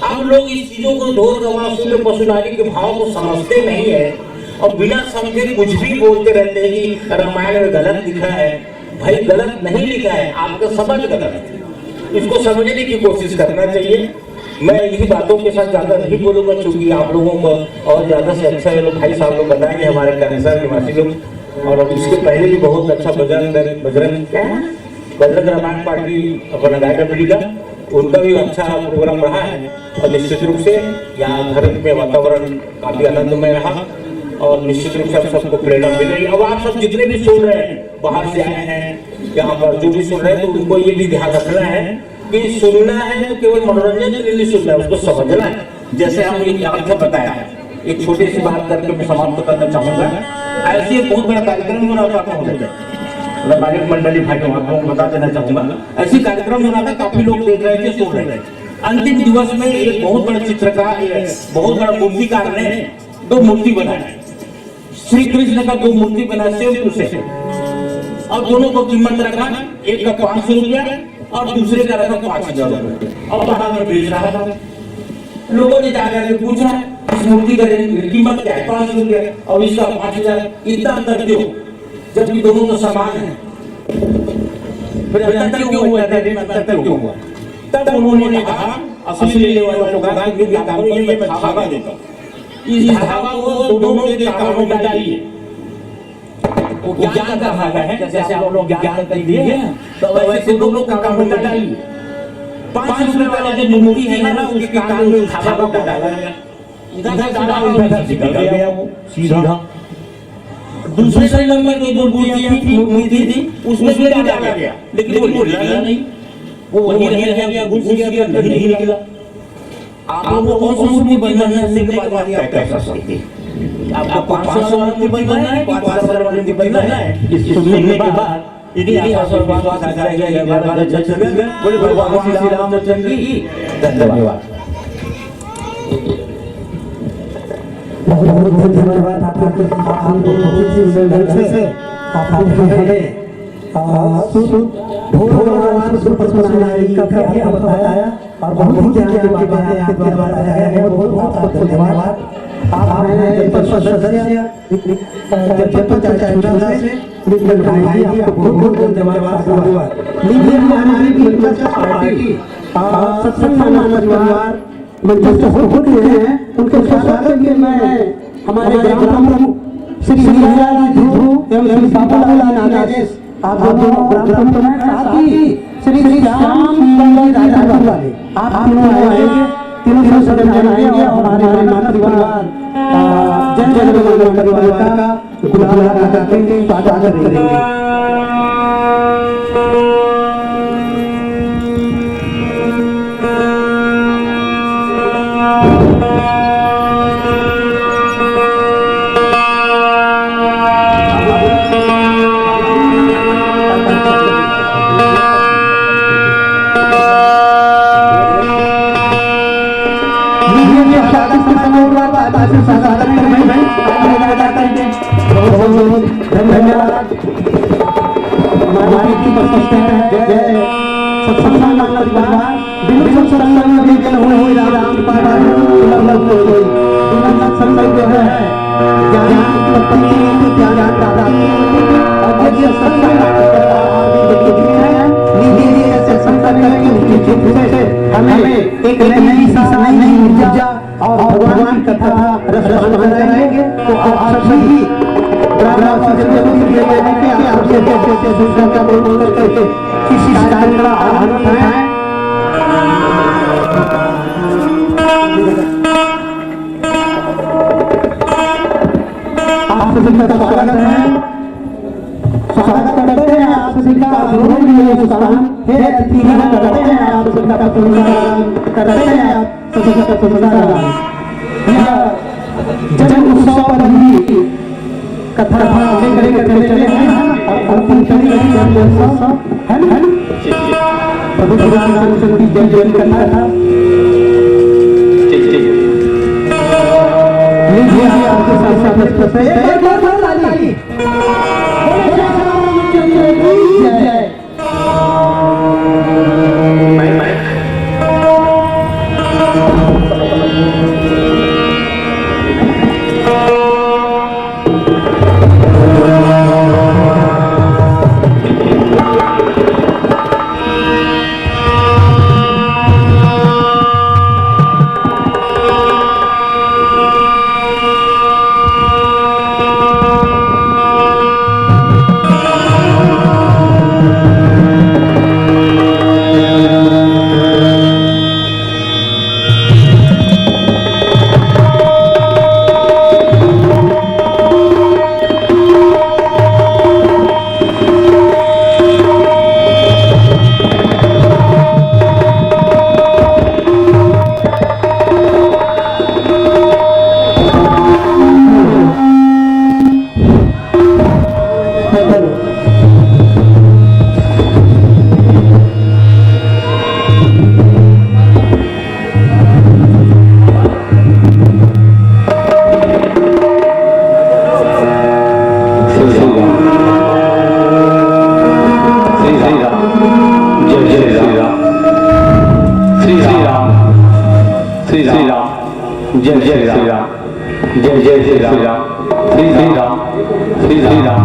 अब लोग इस चीजों को ढोल गवार शूद्र पशु नारी के भाव को समझते नहीं है और बिना समझे कुछ भी बोलते रहते हैं कि रामायण में गलत लिखा है। भाई गलत नहीं लिखा है, आपका समझ गलत है। इसको समझने की कोशिश करना चाहिए। मैं इन्हीं बातों के साथ ज्यादा नहीं बोलूंगा, क्योंकि आप लोगों को और ज्यादा से अच्छा लोग भाई साहब लोग बताएंगे, हमारे कैंसर निवासी लोग। और इसके पहले भी बहुत अच्छा बजरंग रामायण पार्टी अपना गायक का उनका भी अच्छा प्रोग्राम रहा है। और निश्चित रूप से यहाँ घर में वातावरण काफी आनंदमय रहा और निश्चित रूप से आप सबको प्रेरणा मिल रही है। अब आप सब जितने भी सुन रहे हैं, बाहर से आए हैं, यहाँ पर जो भी सुन रहे हैं, तो उनको ये भी ध्यान रखना है कि सुनना है तो केवल मनोरंजन के लिए सुनना है, उसको समझना है। जैसे हमने आपको बताया है, एक छोटी सी बात करके मैं समाप्त करना चाहूंगा। ऐसे एक बहुत बड़ा कार्यक्रम होना था, नागरिक मंडली भाइयों आप लोगों को बता देना चाहूंगा, ऐसी कार्यक्रम होना था, काफी लोग देख रहे थे, सुन रहे थे। अंतिम दिवस में एक बहुत बड़ा चित्रकार, बहुत बड़ा मूर्तिकार ने 2 मूर्ति बनाए। श्री कृष्ण का 2 मूर्ति बनाए, सेम टू सेम, और दोनों को कीमत रखा, एक का 500 रुपया और दूसरे का रखा 5000 रुपया, और बाहर में बेच रहा था। लोगों ने जाकर पूछा इस मूर्ति का कीमत क्या है, 500 रुपया और इसका 5000, इतना अंतर क्यों, जबकि दोनों तो समान है। फिर अंतर क्यों हुआ, अंतर क्यों हुआ? तब उन्होंने कहा, असली लेने वालों को कहा कि ये काम करिए, मैं धागा देता हूं, इस धागा को दोनों के कानों में डालिए। वो ज्ञान का धागा है, जैसे आप लोग ज्ञान कर दिए हैं, तो वैसे दोनों का कानों में डालिए। 500 रुपए वाला जो मूर्ति है ना, उसके कान में धागा को डाला गया, इधर से डाला, इधर से निकल गया वो सीधा। दूसरे नंबर की जो मूर्ति थी उसमें भी डाला गया, लेकिन वो निकला नहीं, वो वही रह गया, घुस गया, नहीं निकला। आप लोगों को कौन सी मूर्ति बनना है, इसके बाद कैसा सकती है? आपको 500 वाला मूर्ति बनना है, 5000 वाला मूर्ति बनना है। इसको सुनने के बाद यदि आप विश्वास आ जाएगा, ये बात जज कर बोले भगवान श्री रामचंद्र की धन्यवाद। बहुत बहुत धन्यवाद आपको बताया और बहुत ही ज्ञान की बातें आपके द्वारा बताया है। बहुत बहुत आपको धन्यवाद। आप हैं सदस्य भाई आपको बहुत बहुत धन्यवाद। लीजिए हमारी पार्टी सत्संग परिवार मंचस्थ हो गए हैं, उनके स्वागत के लिए मैं हमारे ग्राम प्रमुख श्री एवं श्री बाबूलाल नागेश आप दोनों ग्राम प्रमुख हैं, साथ ही श्री श्याम वाले आप दोनों आएंगे, तीनों सदस्य आएंगे और हमारे मानव परिवार जय जगन्नाथ परिवार का गुलाब लगा के स्वागत करेंगे। धन्यवाद। हमारी टीम हमें एक नई ऊर्जा और भगवान की कथा रसपान कराएंगे। तो आप सभी किसी कार्य का आनंद उठाएं। आप सभी का स्वागत है, स्वागत करते हैं आप सभी का करते हैं आप सभी का करते हैं आप सभी का जन्म उत्सव पर ही कथा लेकर चले हैं और अंतिम कड़ी जन्म उत्सव है ना, प्रभु भगवान रामचंद्र की जय जय करना था। लीजिए आपके साथ एक बार ताली। जय जय श्री राम, जय जय श्री राम, श्री श्री राम, श्री श्री राम।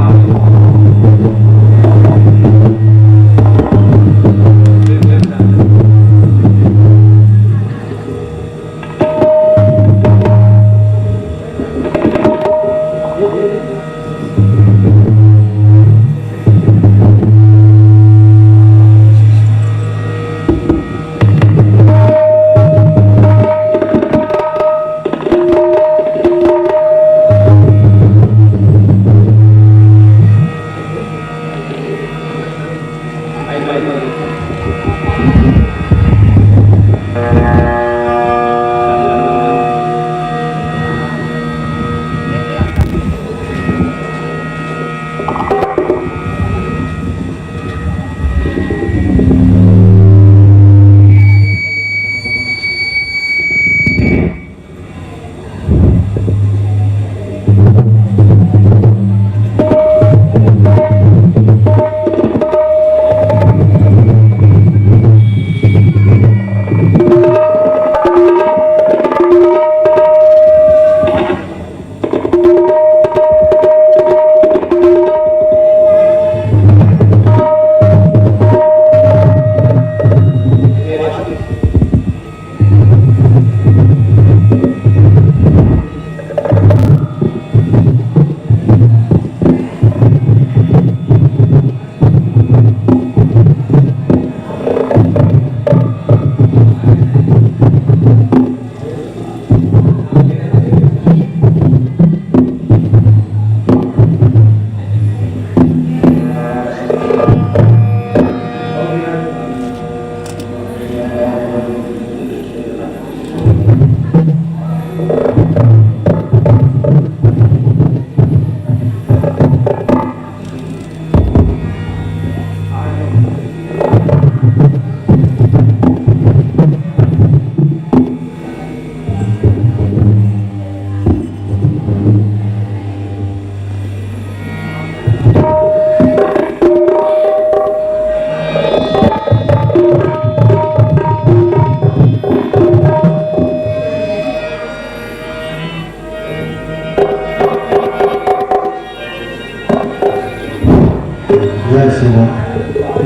जय श्री राम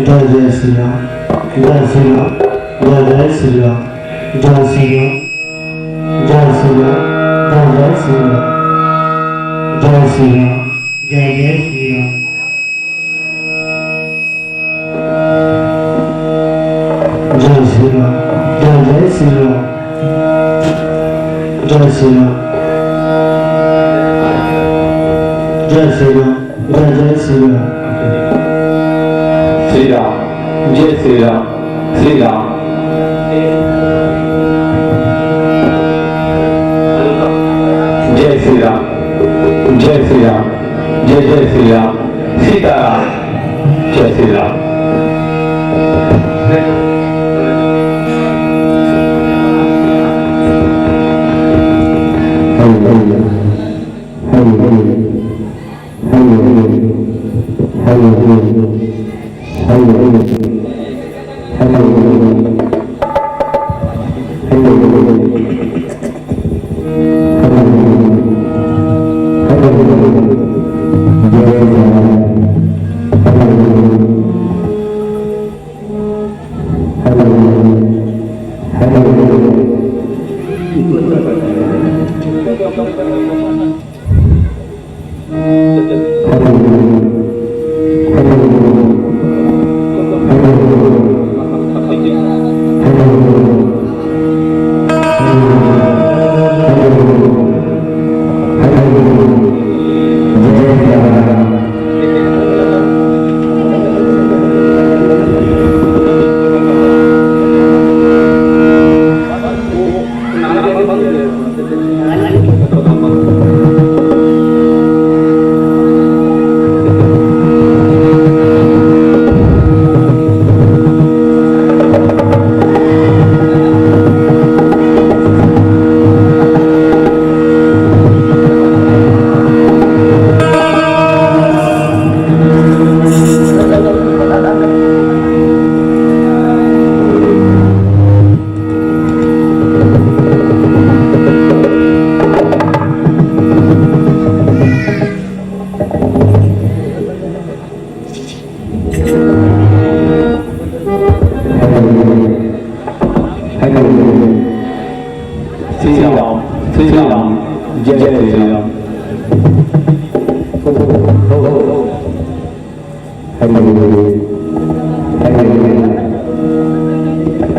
जय जय श्री राम जय श्री राम जय जय श्री राम जय श्री राम जय श्री राम जय जय श्री राम जय श्री राम जय जय श्री राम जय श्री राम जय जय श्री राम जय श्री राम जय श्री राम जय जय श्री राम श्री राम जय श्री राम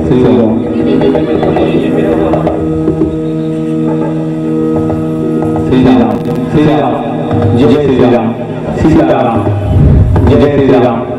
श्री राम जय श्री राम जय श्री राम जय जय श्री राम सीताराम जय श्री राम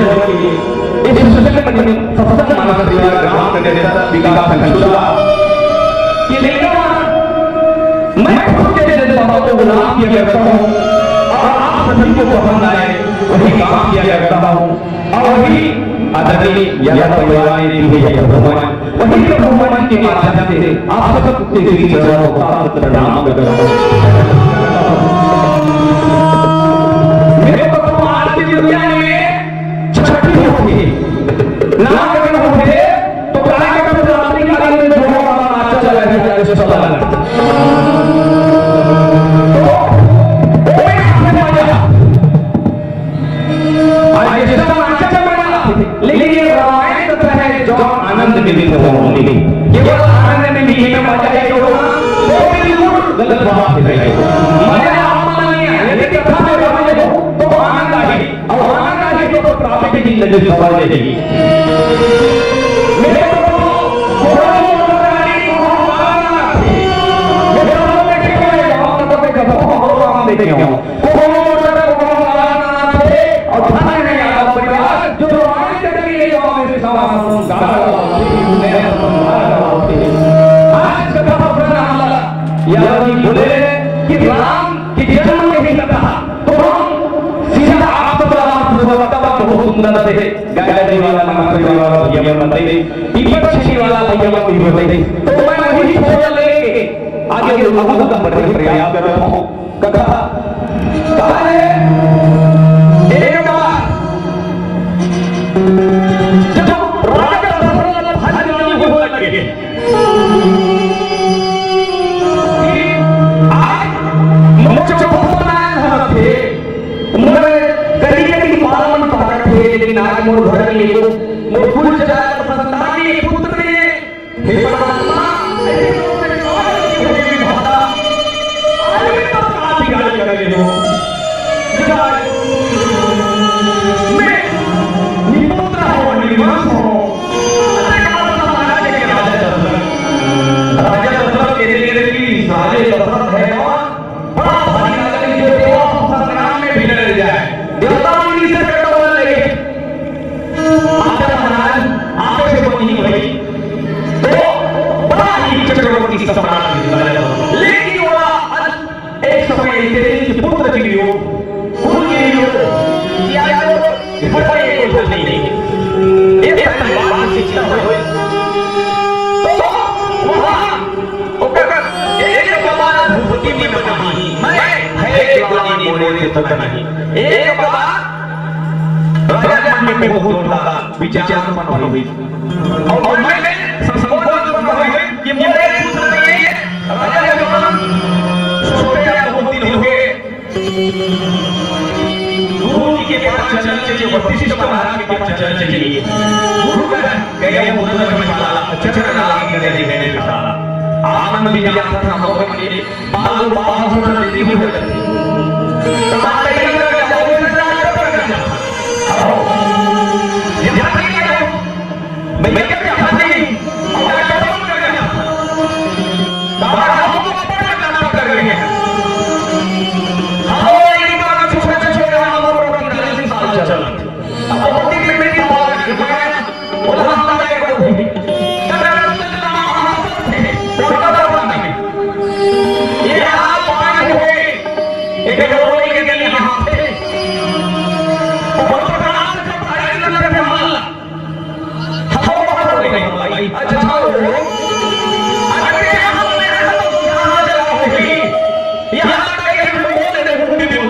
इस सत्संग में सत्संग मानव परिवार ग्राम के नेता विकास संशोधा ये लेकर मैं खुद के जैसे बाबा को गुलाम किया करता हूँ और आप सभी को पसंद आए वही काम किया करता हूँ और वही आदरणीय यह परिवार ने दी है भगवान वही भगवान के माध्यम से आप सबके श्री चरणों का प्रणाम करता हूँ। मेरे को आज की दुनिया में छठी होती है ना अगर होते तो काय का रात्रि काल में जो हमारा चला है जैसे चला है लेकिन ये रामायण तत्व है जो आनंद में भी होगी केवल आनंद में भी है मजा है तो बिल्कुल गलत बात है मजा आत्मा नहीं है लेकिन कथा में रामायण हो तो आनंद आए और आनंद आए तो प्राप्ति की जिंदगी सफल रहेगी। मेरे को बोले कि राम की जन्म में ही लगा तो हम सीधा आपको बहुत सुंदर से गायत्री वाला नाम परिवार भैया बताइए विपक्षी वाला भैया बताइए तो मैं वही बोल लेके आगे आगे का बढ़ने का प्रयास कर रहा हूं कथा कहा है एक बार जब राजा दशरथ भाजनी हो लगे लेकिन आज मोर घर के लिए मोर फूल चढ़ा संतानी पुत्र ने हे परमात्मा ऐसे मेरे भाता आज मैं तो काफी गाल कर रहे हो मैं निपुत्र हूं निर्वास हूं अनेक बार महाराज के राजा दशरथ के लिए की सारे दशरथ है और बड़ा भारी नगर जो देवा संग्राम में भी लड़ जाए देवता मुनि से लेकिन एक समय ऐसे पुत्र के लिए कुल के लिए क्या बड़े कोई नहीं एक बात शिक्षा हुई तो वहां एक बार भूपति में बना मैं है एक लानी बोले तो नहीं एक बार राजा मन में बहुत बड़ा विचार मन हुई और मैंने संबोधन हुई कि मेरे पुत्र ने राजा जगन सोते बहुत दिन हो गए गुरु जी के पास चलने चाहिए वशिष्ठ महाराज के पास चलने चाहिए गुरु का गया मुद्दत में माला चरण लागे गए मैंने कहा आनंद भी आता था हम लोगों ने बाल बाल सुन लेती हुई रहती तमाम ये जाओगे ना आओ ये ध्यान रखिए मैं क्या चाहता नहीं और कदम कर रहा बाबा हम अपना काम कर रहे हैं हम एक बार छोटे हम और 40 साल चल अब होती में मेरी बात बोला हम आगे बढ़ो ये आप आए हुए एक रोटी के लिए हाथ थे और प्रणाम का भाई ने माला हम बाहर हो गए भाई अच्छा अरे हम मेरे हाथ यहां चला हुई यहां तक कि हम बोलते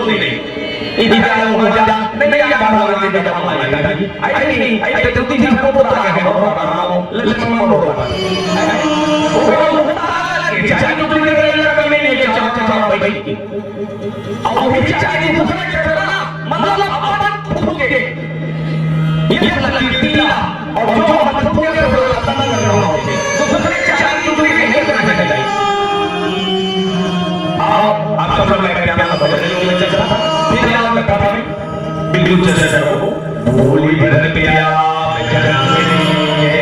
नहीं इधर हो जा नहीं क्या बात है जब हम आएगा आई तो तीन को पता है और लक्ष्मण को पता चाहे तो तुमने लगा में नहीं चाचा भाई अब वो चाहे दूसरा क्या करना मतलब अपन खुद के ये लगतीला और जो अपन खुद के लगता ना करना होते तो दूसरे चाहे तो तुमने नहीं करना चाहिए आप सब लोग मैं क्या बदल में चलता था फिर यहाँ लगा था बिल्कुल चलता था वो बोली बदल पे आया चलना में नहीं है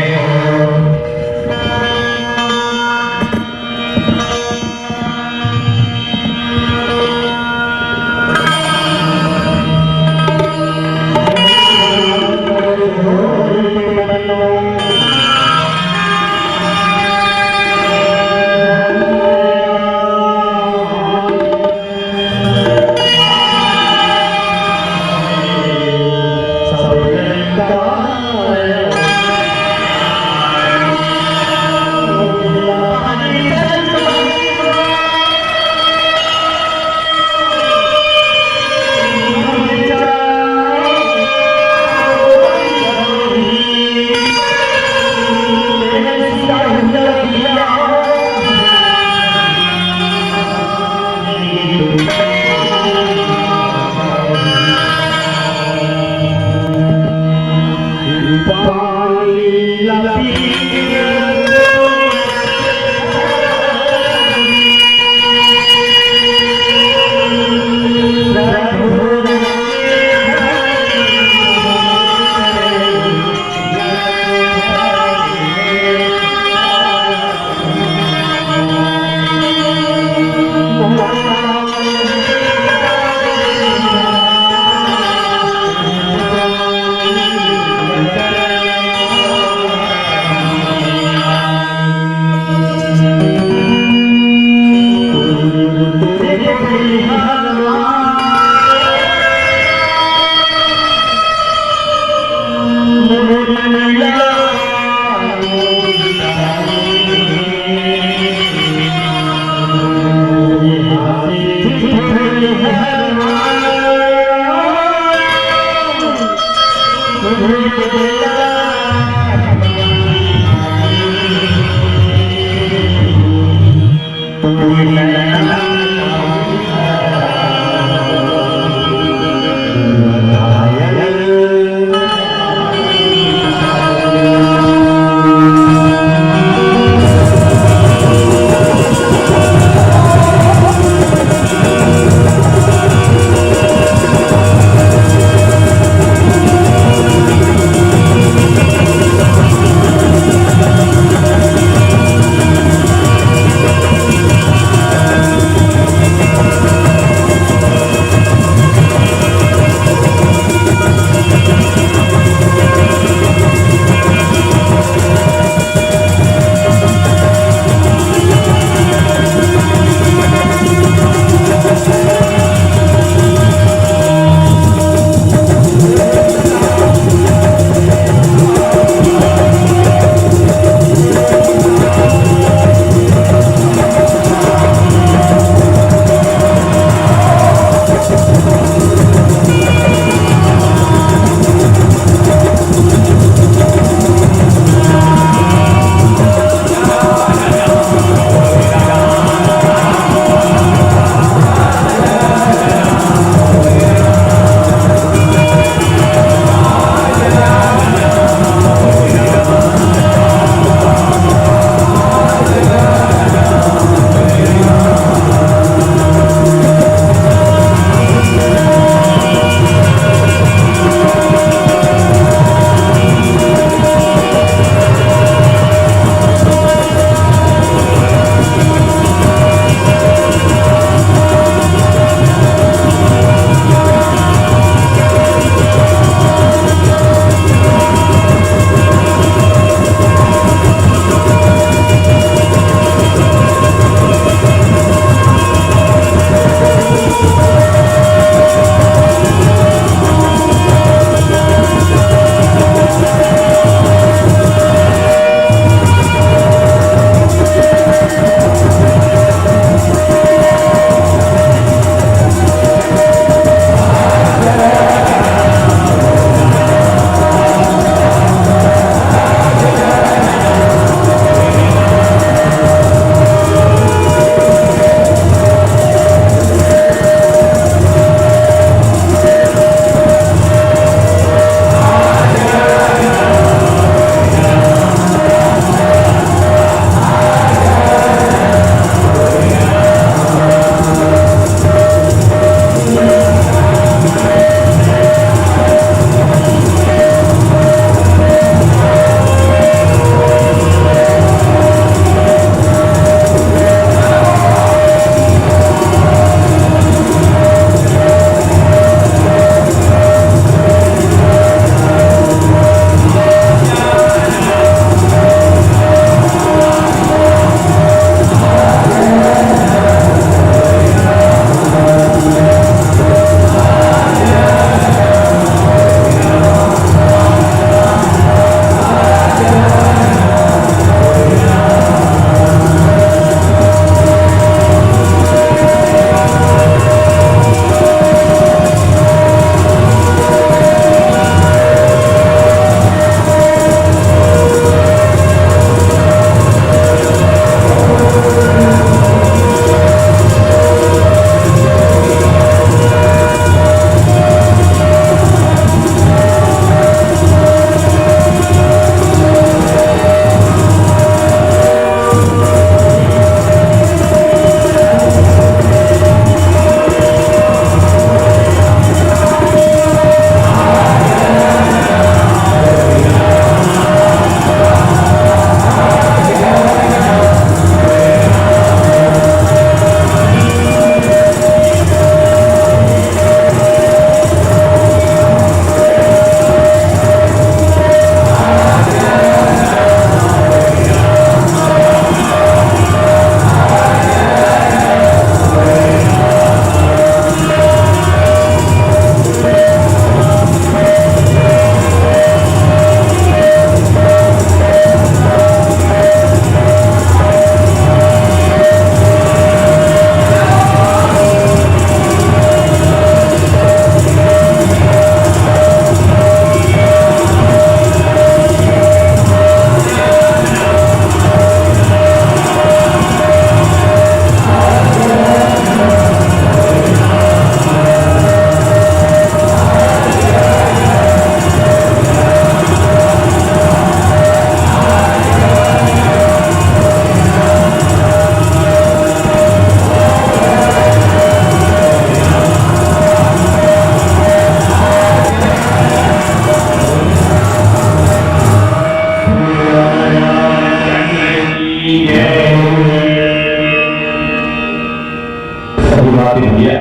सही बात है भैया।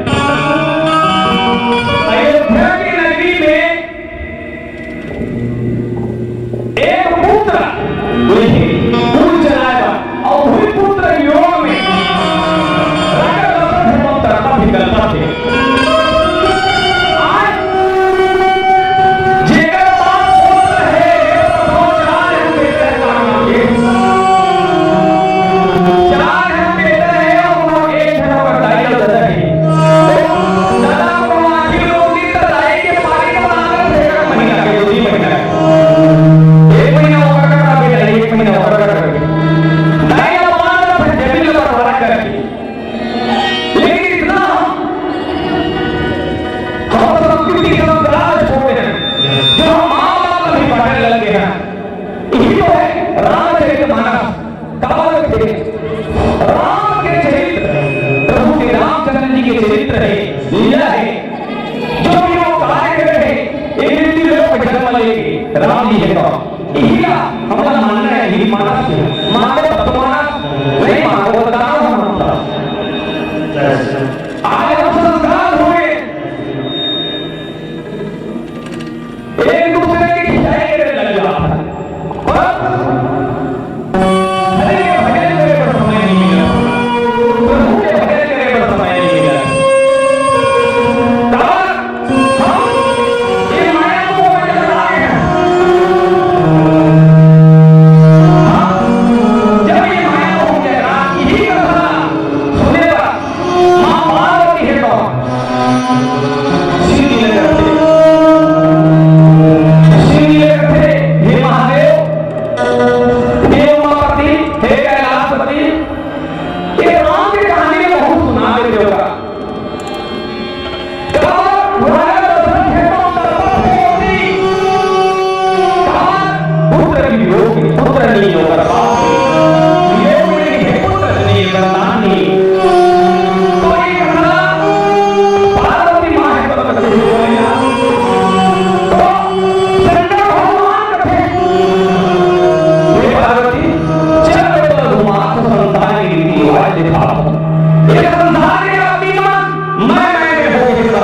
अयोध्या की नगरी में एक पुत्र पूरी चलाएगा और वही पुत्र योग में राजा दशरथ तरफा भी करता थे। आज जेकर पास पुत्र है चार बेटे हैं और एक है दाई दादा है। दादा को आखिर लोग दी दाई के पारी का बनाकर देगा महीना के 2 महीना एक महीना होगा का बेटा एक महीना होगा का दाई का मार फिर जमीन पर भरा कर लेकिन इतना हम संस्कृति के राज छोड़े हैं जो माँ बाप नहीं पढ़ने लगे हैं। यही तो है रामचरित मानस काल थे राम के चरित्र प्रभु के रामचंद्र जी के चरित्र है लीला है जो भी वो कार्य कर रहे एक रीति लोग जन्म लेंगे राम जी है तो यही हमारा मानना है यही मानस है मानो तत्वमानस नहीं मानो बताओ हम आज हम संस्कार हुए एक दूसरे की खिंचाई करने लग जाता है अरे भजन करे पर समय नहीं मिला प्रभु के भजन करे पर समय नहीं मिला तब हम ये माया को बदल रहे हैं। जब ये माया को हम यही कथा सुने पर माँ पार्वती है तो सीधी लेकर थे हे महादेव हे उमापति हे कैलाशपति ये राम की कहानी में बहुत सुना देते होगा पुत्र की योग पुत्र नहीं होगा योग नहीं पुत्र नहीं करनानी तो ये कथा पार्वती माँ है तो शंकर भगवान थे हे पार्वती चक्र पर घुमात संतान की रीति रिवाज दिखा ये संसार के अभिमान मैं हो गया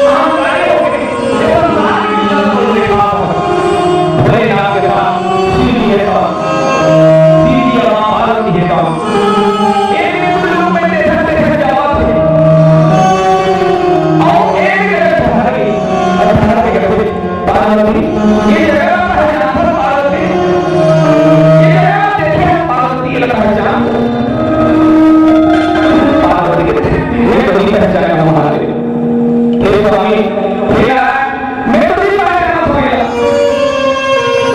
हम बड़े हो गए ये संसार की चल दिखा भोलेनाथ के पास सीधी है तो सीधी मां पार्वती है तो एक रूप में देखते जावा थे और एक जगह हरे अठारह के गए पार्वती ये जगह पर है पार्वती ये जगह देखे पार्वती की पहचान पार्वती के ये बड़ी पहचान है हमारे हे स्वामी भैया मैं तो नहीं पहचान हो गया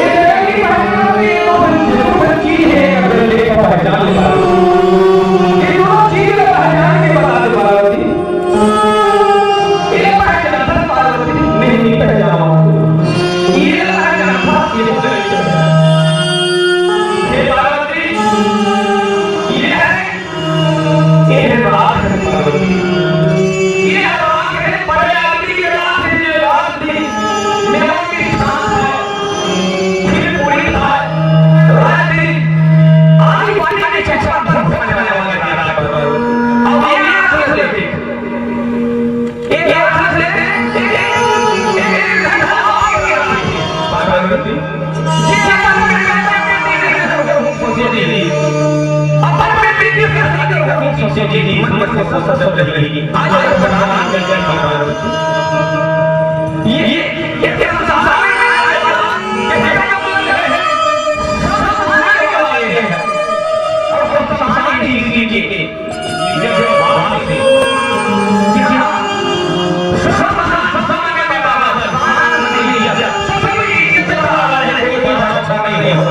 ये जगह की पहचान ये तो जरूर चीज है अगर ले पहचान ले ये दोनों चीज पहचान के बता दे पार्वती ये पहचान पार्वती नहीं पहचान ये पहचान ये हे पार्वती ये है रात पार्वती ये रात है बड़े आदमी की रात है ये रात थी मेरा की शान है फिर पूरी रात रात थी आज पानी के चचा भगवान वाले रात अब ये आंख ले देख ये आंख ले एक घंटा आगे पार्वती अपन में प्रीति से जी मन में सब रहेगी आज भगवान जल जल पार्वती ये क्या संसार में ये क्या बोल रहे हैं संसार वाले हैं और संसार की ये जब बात से क्या संसार में बाबा संसार नहीं लिया सब इतना वाला है कोई अच्छा नहीं हो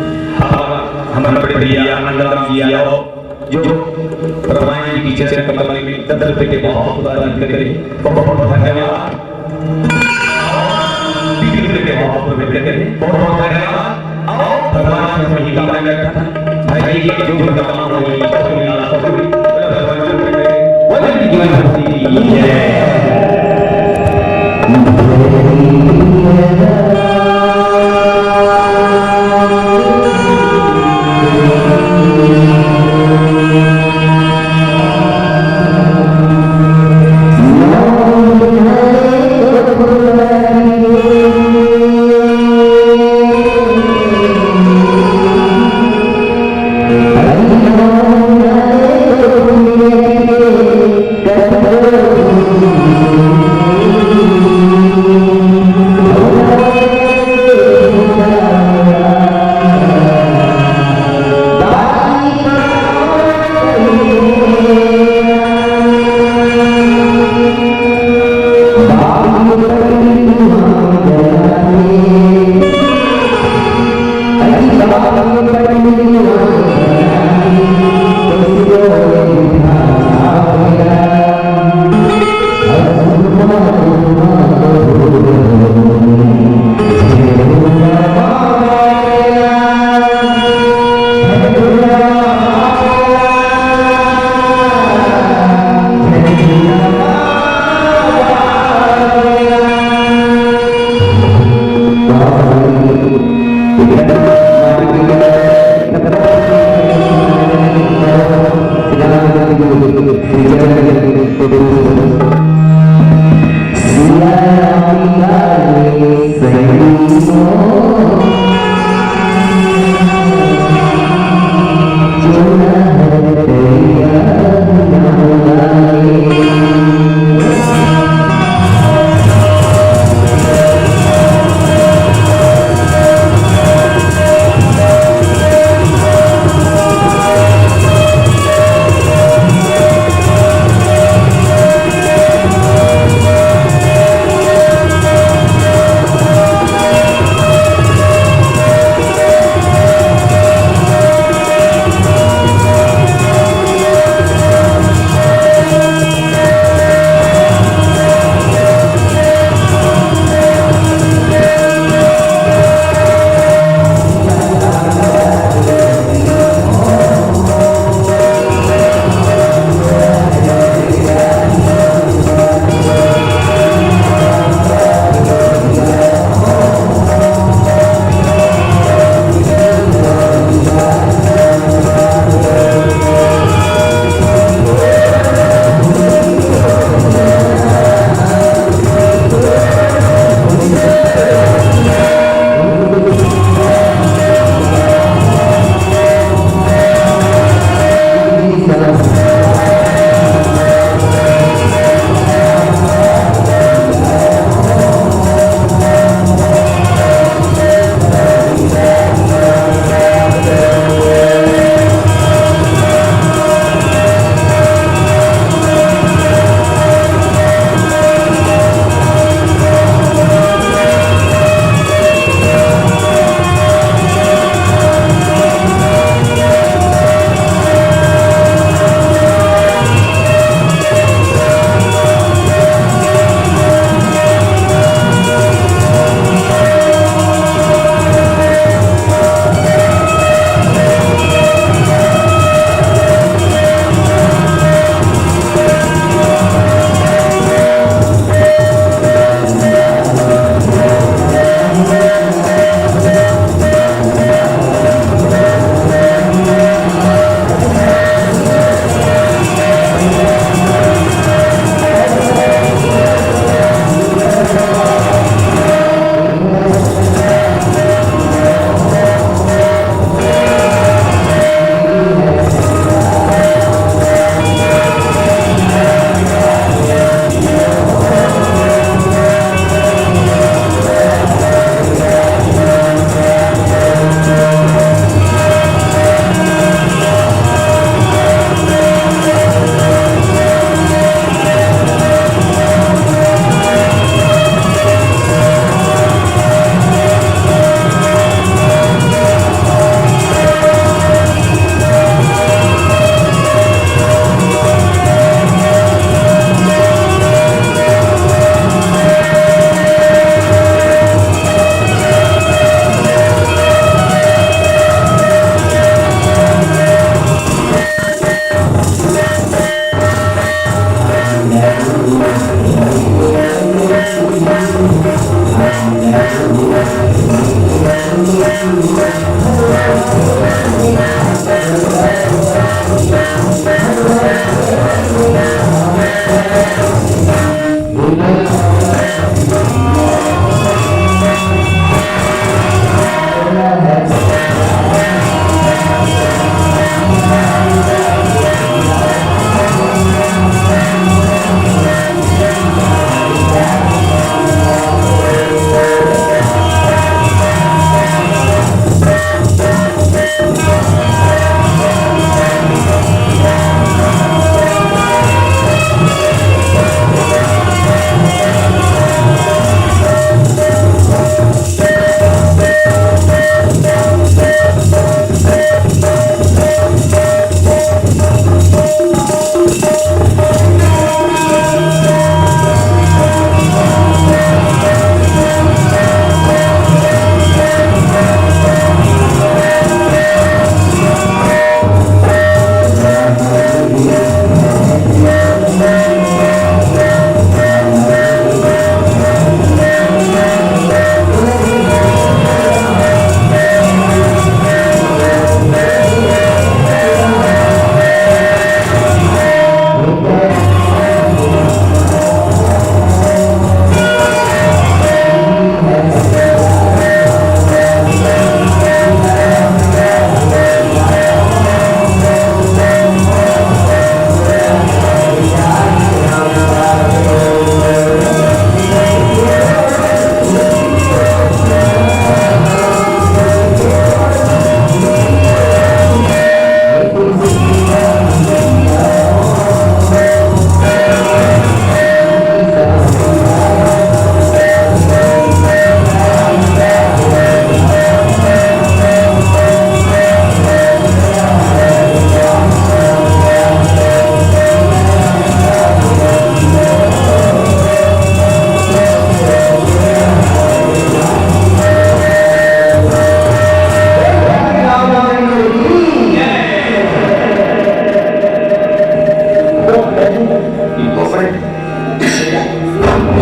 हमारे बड़े भैया आनंदराम जी आओ जो रामायण की चर्चा करने में 10 रुपए के बहुत उदाहरण करे बहुत धन्यवाद। 20 रुपए के बहुत करे बहुत धन्यवाद। आओ भगवान से वही कामना करता था भाई जी के जो काम हो गई भगवान जीवन भक्ति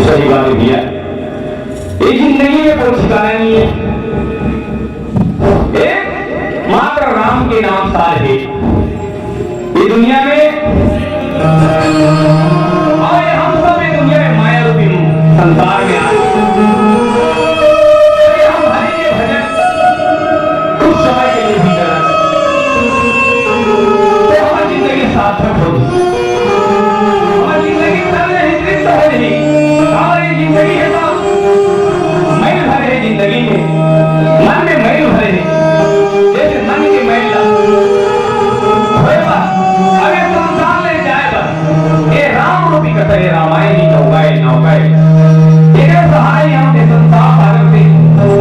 सही बात भैया, ये जिंदगी में कोई ठिकाना नहीं है, एक मात्र राम के नाम सार है ये दुनिया में। और हम सब ये दुनिया में माया रूपी संसार में आए, हम भजन कुछ समय के लिए भी करें तो हमारी जिंदगी सार्थक होगी। हमारी जिंदगी हमारी जिंदगी है तो मैल भरे है जिंदगी में, मन में मैल भरे है, जैसे मन के मैल अगर संसार ले जाएगा ये राम रूपी कथा है, रामायणी नौकाए नौकाए तेरे सहाय हम संसार सागर से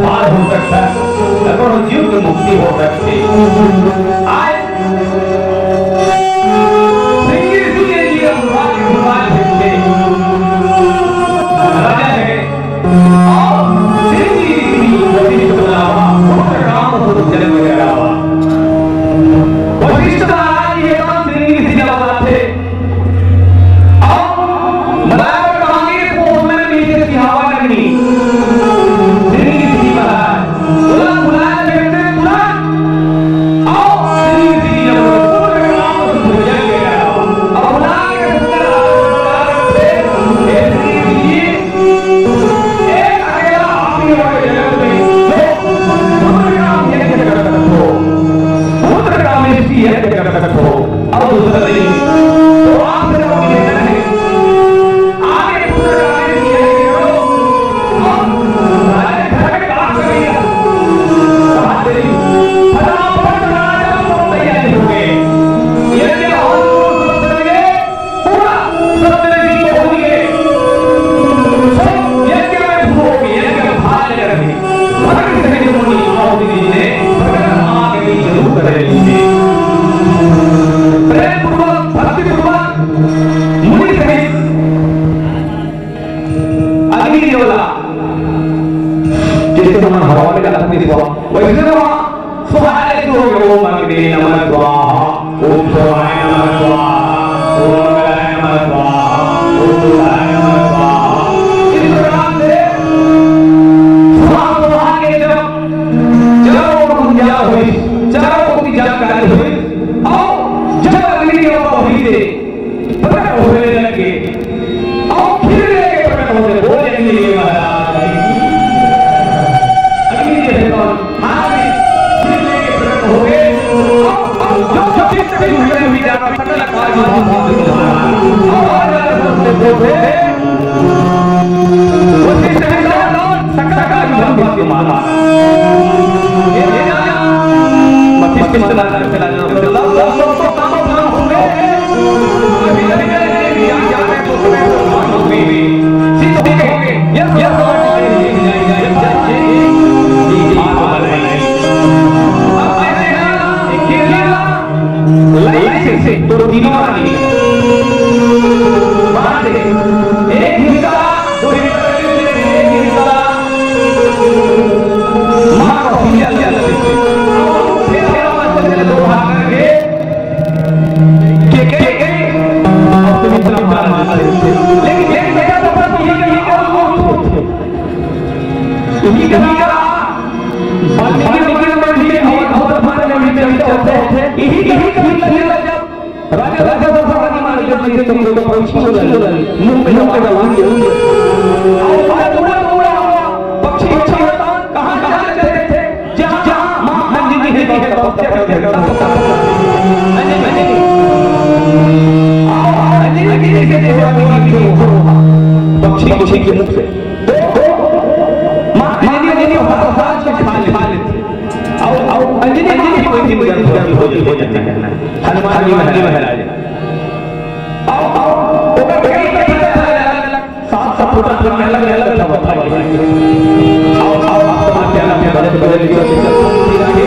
पार हो सकता है, करोड़ों जीव की मुक्ति हो सकती आज वशिष्ठ विद्वान सकल भगवत माता ये वशिष्ठ चला सब काम हो गए अभी जाने तो समय हो गई सिद्ध हो गए यह से तो तीनों आदमी वहां से एक हिस्सा दो हिस्सा एक हिस्सा मां को फिर दो भाग करके के अब तुम इतना मार लेकिन मेरा तो पर ये करा वाल्मीकि और हमारे में चलते हैं यही राजा राजा सरस्वती मार के तुम लोग पक्षी हो रहे मुंह में दबाएंगे और पूरा पक्षी होता कहां जाते थे जहां मां नंदिनी है पक्षी के मुख से मां नंदिनी हाथ से खा लेती और अंजनी कोई भी हो जाती है हनुमान जी महाराज आओ ओकर कई सात फुट अलग आओ आप क्या बदल दिया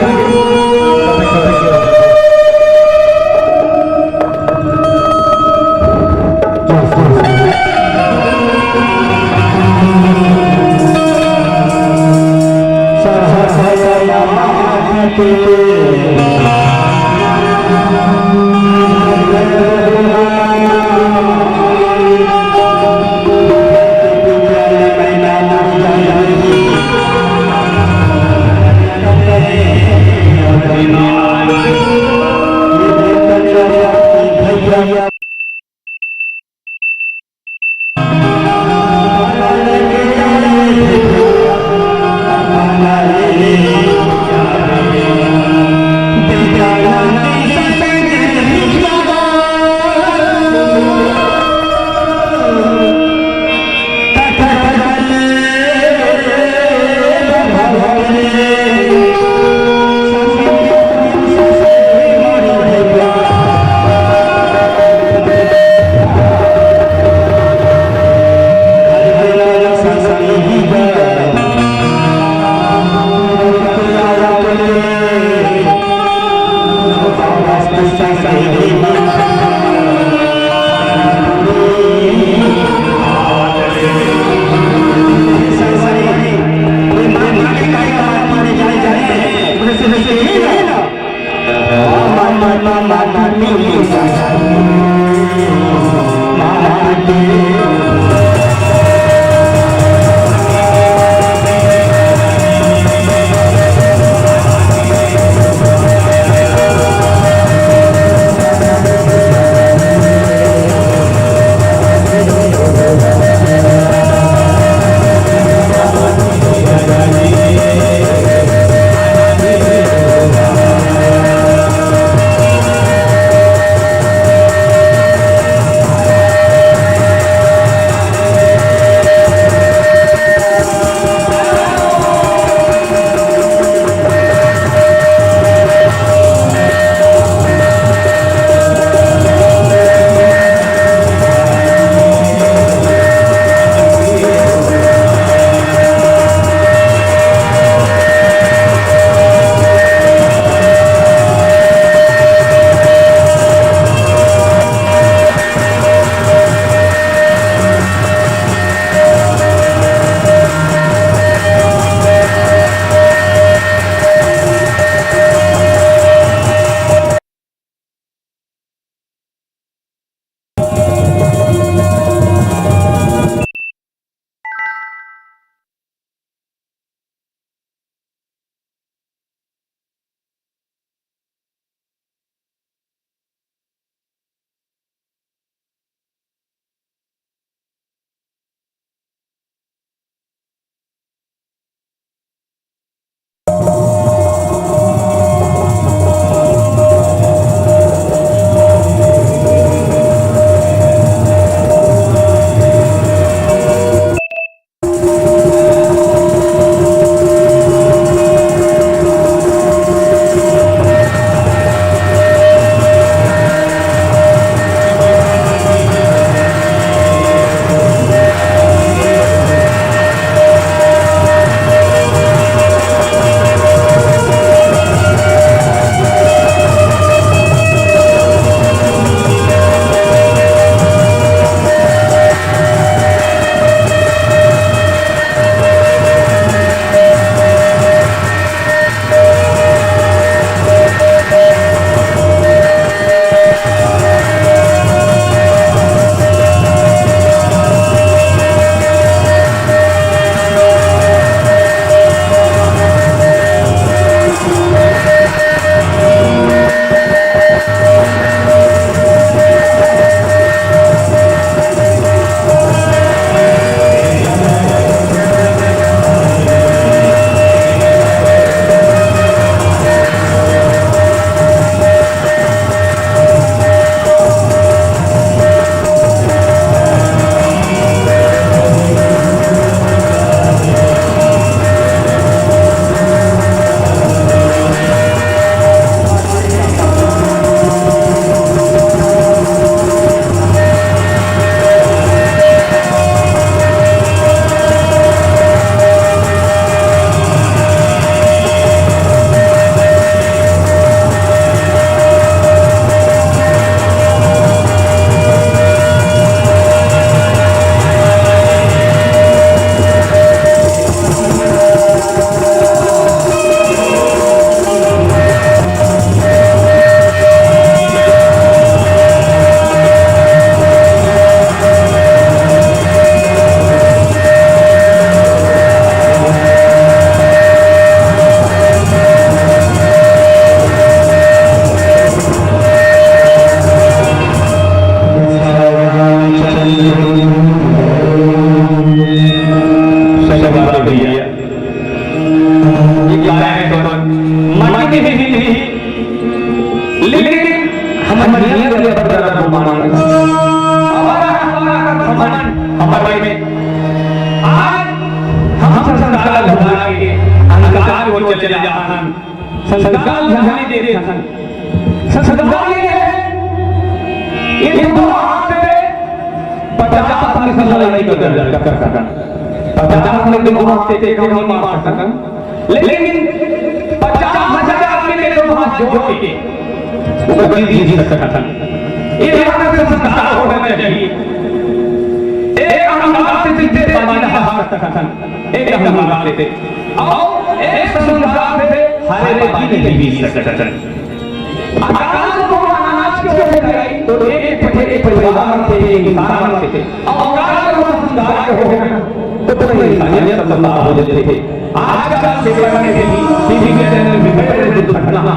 चले जाहन संस्कार जाने दे रहन संस्कार ये दो हाथ से 50 लड़ाई कर 50 लोग दो हाथ से कम नहीं मार सकन, लेकिन 50,000 आदमी के दो हाथ जोड़ के वो जीत सकता। ये संस्कार होना चाहिए। एक अहंकार से जीते बाजी हार सकता, एक अहंकार से और एक संस्कार से हारे बाजी नहीं जीत सकता। अकाल को अनाज क्यों हो गई तो एक परिवार से इंसान थे, अकाल को संस्कार हो गया तो पूरी इंसानियत तबाह हो जाती थी। आज का सेवा करने के लिए टीवी के चैनल में बड़े दुर्घटना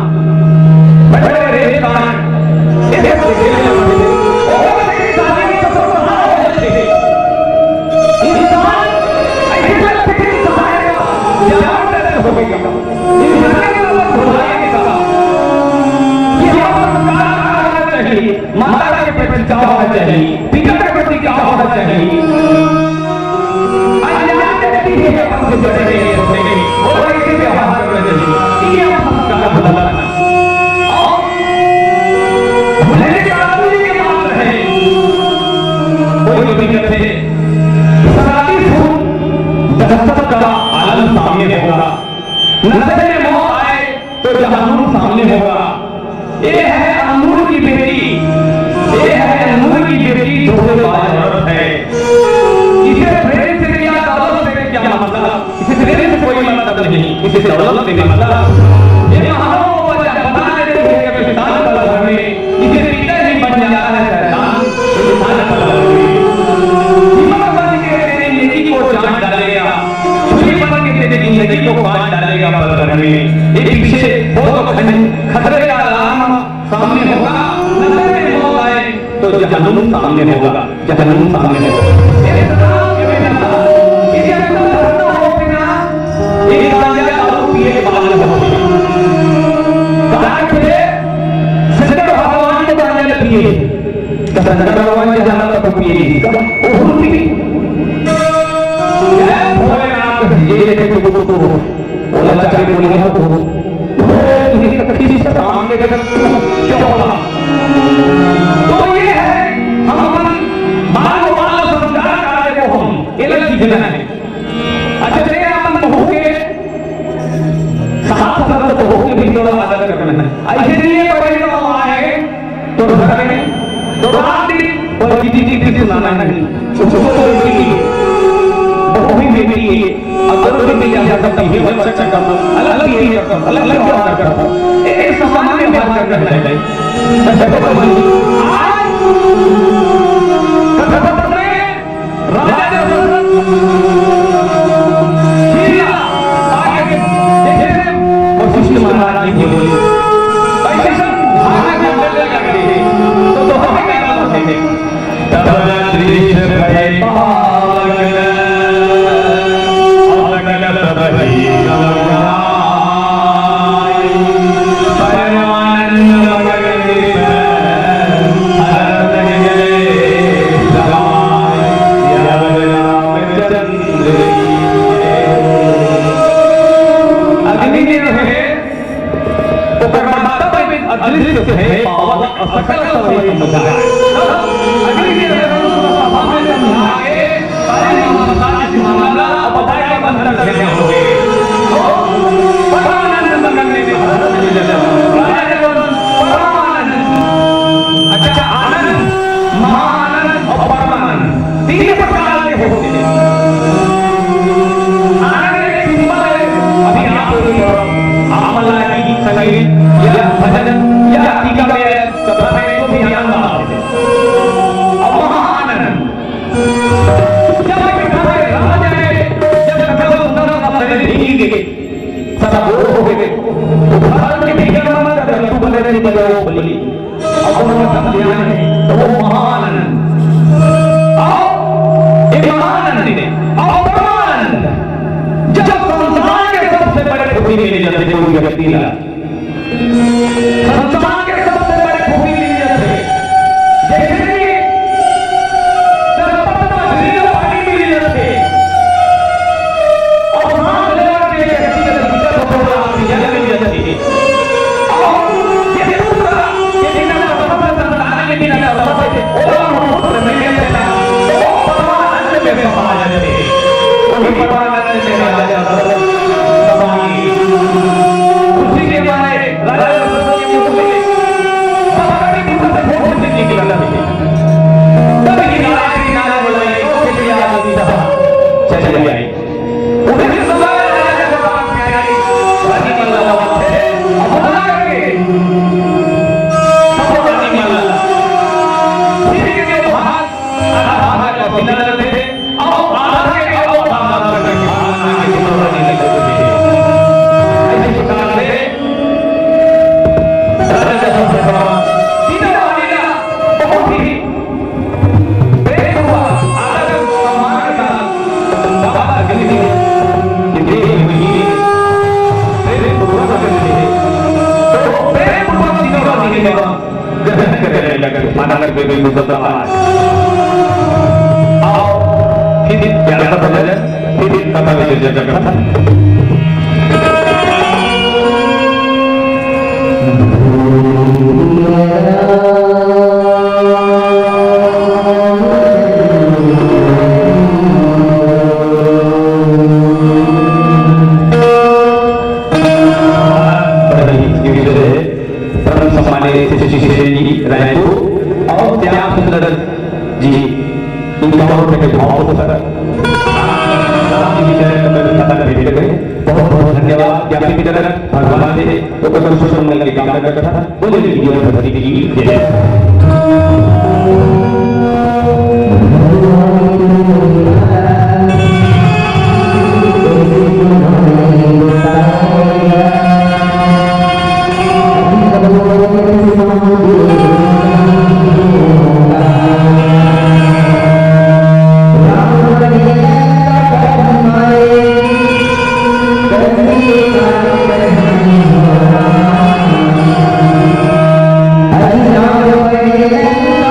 बड़े रेगिस्तान ऐसे माता के प्रति क्या होना चाहिए, पिता के प्रति क्या होना चाहिए, और कैसे व्यवहार करना चाहिए, ये संस्कार बताना। और भले के आदमी के मात्र है कोई भी कहते हैं सराती फूल जहन्नम का आलम सामने होगा, नजर में मौत आए तो जहन्नम सामने होगा। ये है अनूर की बेटी, ये है अनूर की बेटी धोखेबाज औरत है। इसे प्रेम से क्या दौलत से क्या मतलब, इसे प्रेम से कोई मतलब नहीं, इसे दौलत से मतलब। ये महानों को बता देते हैं कि शैतान का घर में इसे पिता ही बन जाता है शैतान, शैतान का घर में हिम्मत बन के तेरी नेकी को जान डालेगा, छुरी बन के तेरी जिंदगी को काट डालेगा बदर में। ये पीछे बहुत खतरे का सामने होगा, नजर में मौत आए तो जहन्नम सामने होगा, जहन्नम सामने होगा। ये सलाम के बिना इसे अंदर हो बिना एक गांजा दारू पिए के बाद होते कहां के शंकर भगवान के गांजा पिए, शंकर भगवान के गांजा तो पिए वो भी ये भोलेनाथ ये के को बोला चाहे बोले हो तो किसी से सामने का क्या होगा। तो ये है हम मानव मानव संस्कार कार्य को हम ये सीखना है। अच्छा तेरे अपन हो के साथ साथ हो के भी थोड़ा आदर करना है। ऐसे नहीं पढ़े तो आए तो घर में तो रात दिन और किसी सुनाना नहीं, वो भी मेरी अगर तो मिल जाता है वो अच्छा करना अलग ही करता अलग अलग व्यवहार करता एक सामान्य व्यवहार करना चाहिए। आज कथापत्र में राजा शीला आगे जैसे वशिष्ठ महाराज जी बोले ऐसे सब भाग में लग गए तो दोनों क्या होते हैं तब दृश्य भय पावक अदृश्य है पावक असकल सभी समुदाय अग्नि के सामने समझाए सारे महासाज मामला अपदाय के बंधन लगे होंगे परमानंद मंगने में भारत में राजा परमानंद। अच्छा आनंद महाआनंद और परमानंद तीन प्रकार के होते हैं। आनंद एक सिंबल है, अभी आप आमला की संगीत या भजन या टीका में सभाएं को भी ध्यान रखते हैं। अब महाआनंद जब कथा राजा ने जब कथा सुंदर अपने देखी सब हो गए भारत के टीका में लड्डू बने नहीं बने वो बोली अब उन्होंने ध्यान है तो वो महाआनंद और एक महाआनंद ने और परमानंद जब संसार के सबसे बड़े खुशी मिले जाते थे कोई व्यक्ति ना संसार के सबसे बड़े खूबी मिल जाते जैसे कि सरपटना झील पानी मिल जाते और सांस लेने के व्यक्ति के भीतर थोड़ा चली आई उन्हें सवाल प्यारी रानी मल्ला थे अपना के रानी मल्ला ठीक के भाग आधा का बिना थे और आधा के आधा करके खाना के रानी ने कर दी ऐसे प्रकार से राजा सभा तीन रानी का बहुत ही प्रेम हुआ आदर सम्मान का दावा करने के लिए प्रेम पूरा करने के लिए तो प्रेम पूरा तीनों रानी ने ग्रहण करने लगे माना करके भी मुद्दा आज आओ फिर क्या पता चले फिर पता भी चल जाएगा बहुत धन्यवाद ज्ञापन की तरह भगवान से तो कुछ मंगल की कामना करता था बोले वीडियो में भरी की जय Hare Rama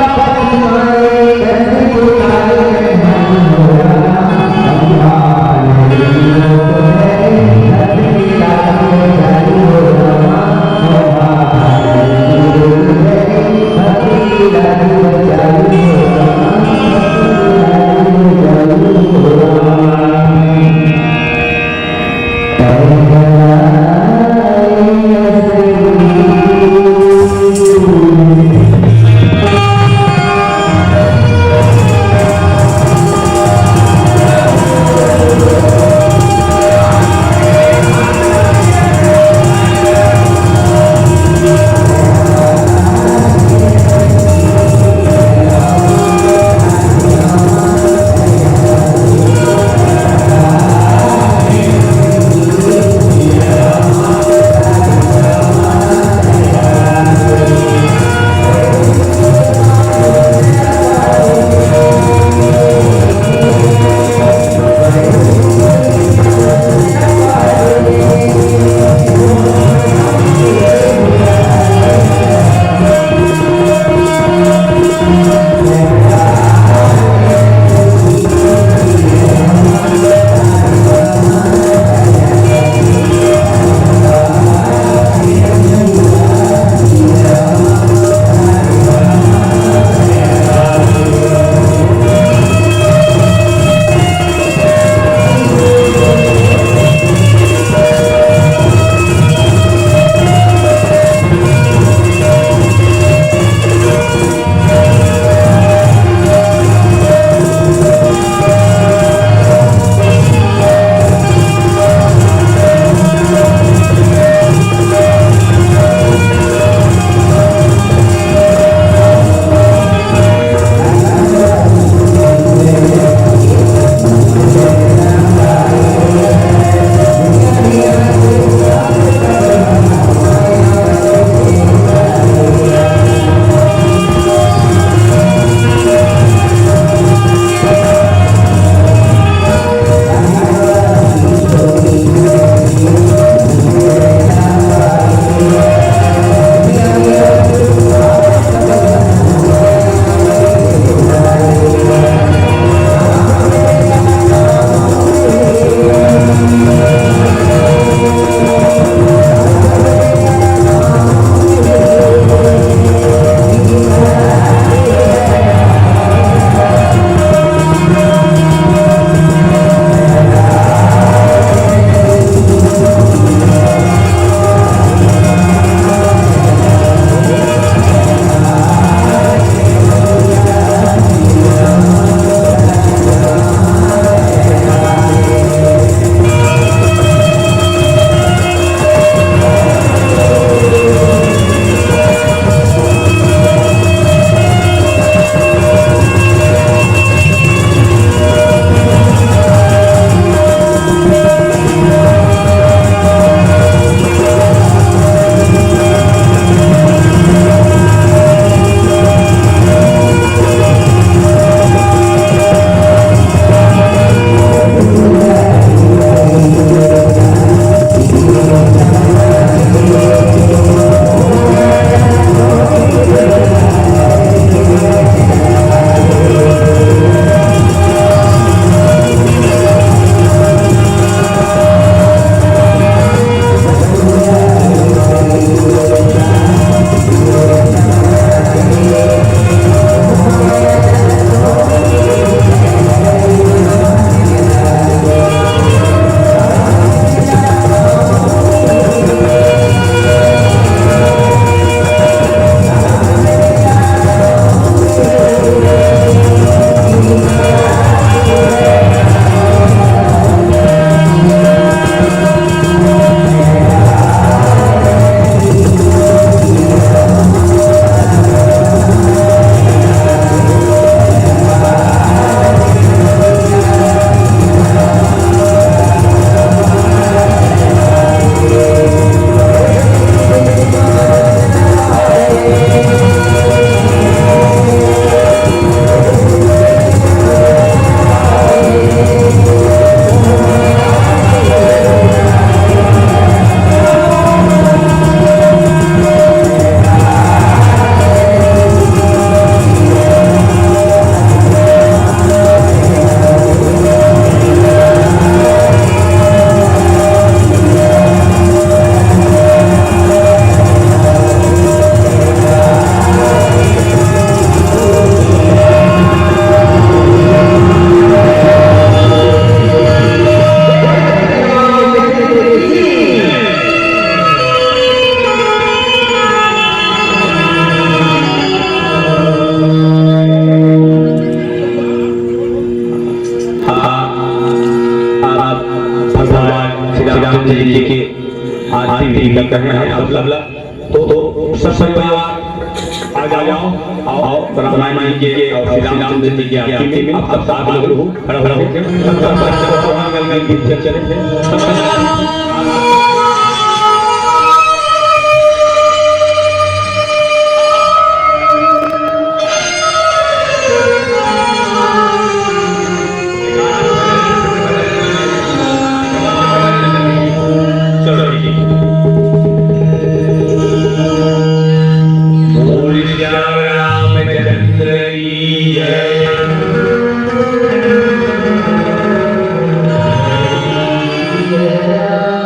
रामचंद्र जी के आरती विधि करना है आप सब तो सब परिवार आ जाओ आओ रामायण जी के और श्री रामचंद्र जी की आरती में आप सब साथ लोग हो खड़ा खड़ा होकर सब गीत चले थे Yeah.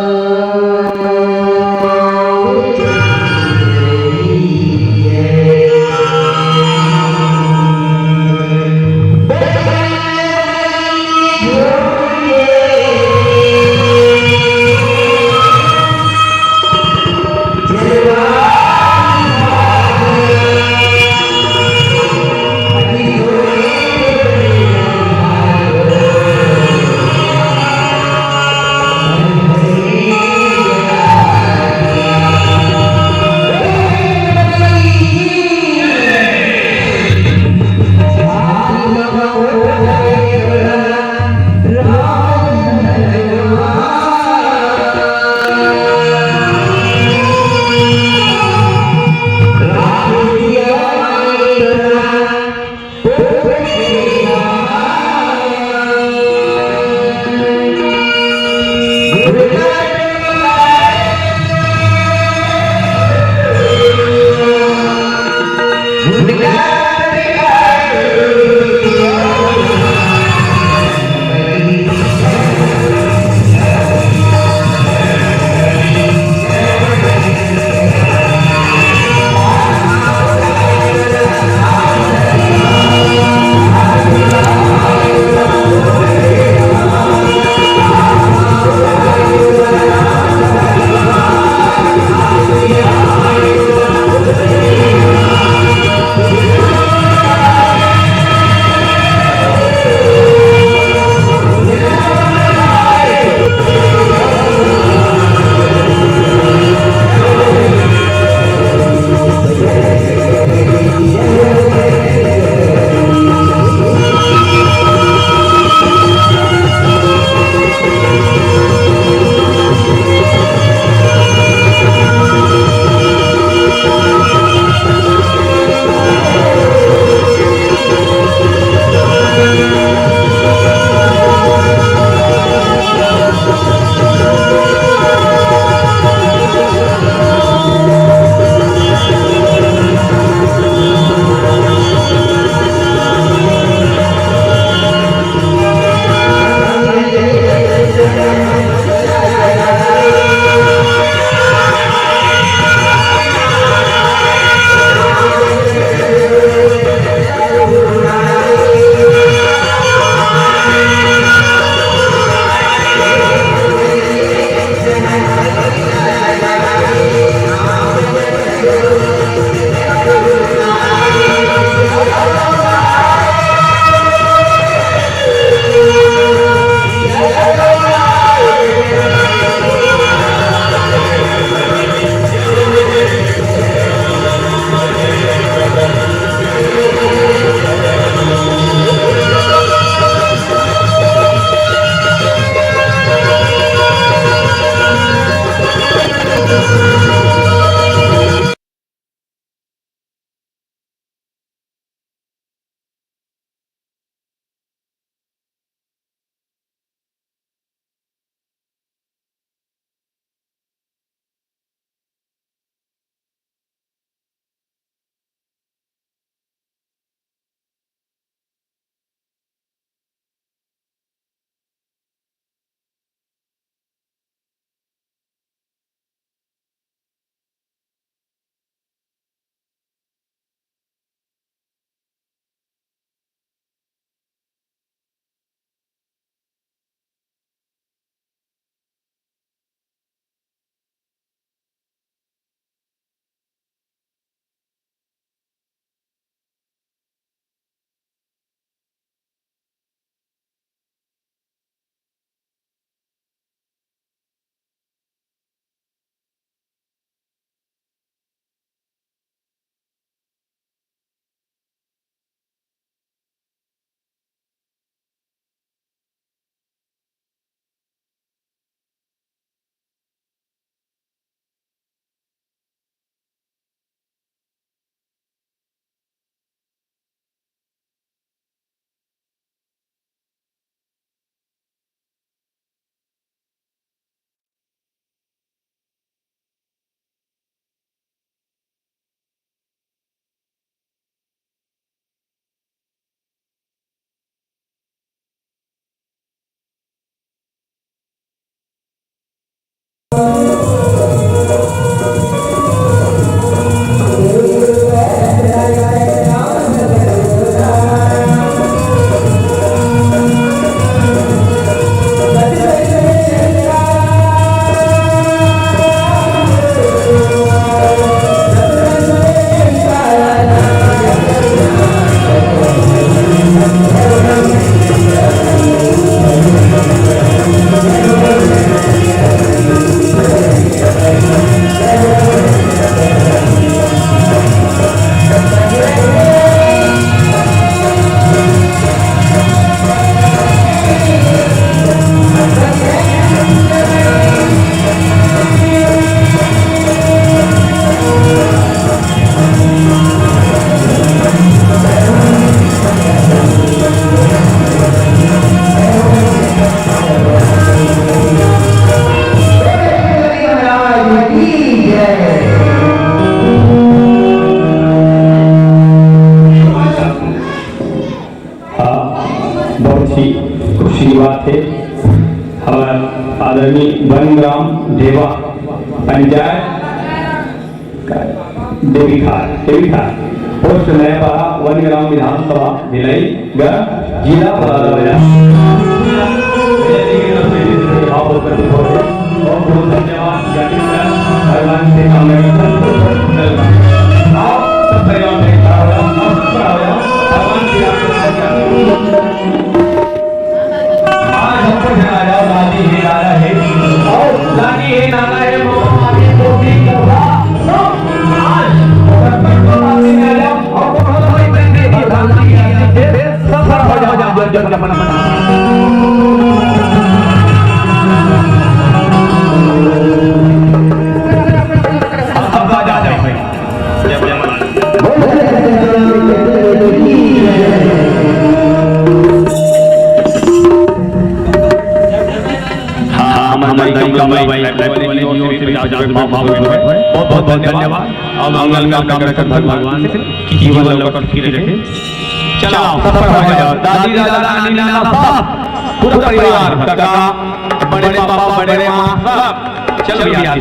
आदरणीय बनग्राम देवा पंचायत देवी खार पोस्ट नयापाड़ा वनग्राम विधानसभा भिलाई जिला बलौदाबाजार। बहुत धन्यवाद भगवान से आज हमको जनाया दादी है नाना है और दादी है नाना है मोदी मोदी होगा आज सरपंच को दादी ने आया और बहुत बड़ी बड़ी दादी है सफल हो जाओ जब अपना अब आ जा भाई जब हमारी कमला भाई बहुत बहुत धन्यवाद और मंगल काम कर भगवान से कि जीवन लौट फिर रखे। चलो सफल हो जाओ दादी दादा नानी नाना सब पूरा परिवार काका बड़े पापा बड़े माँ सब चलो यार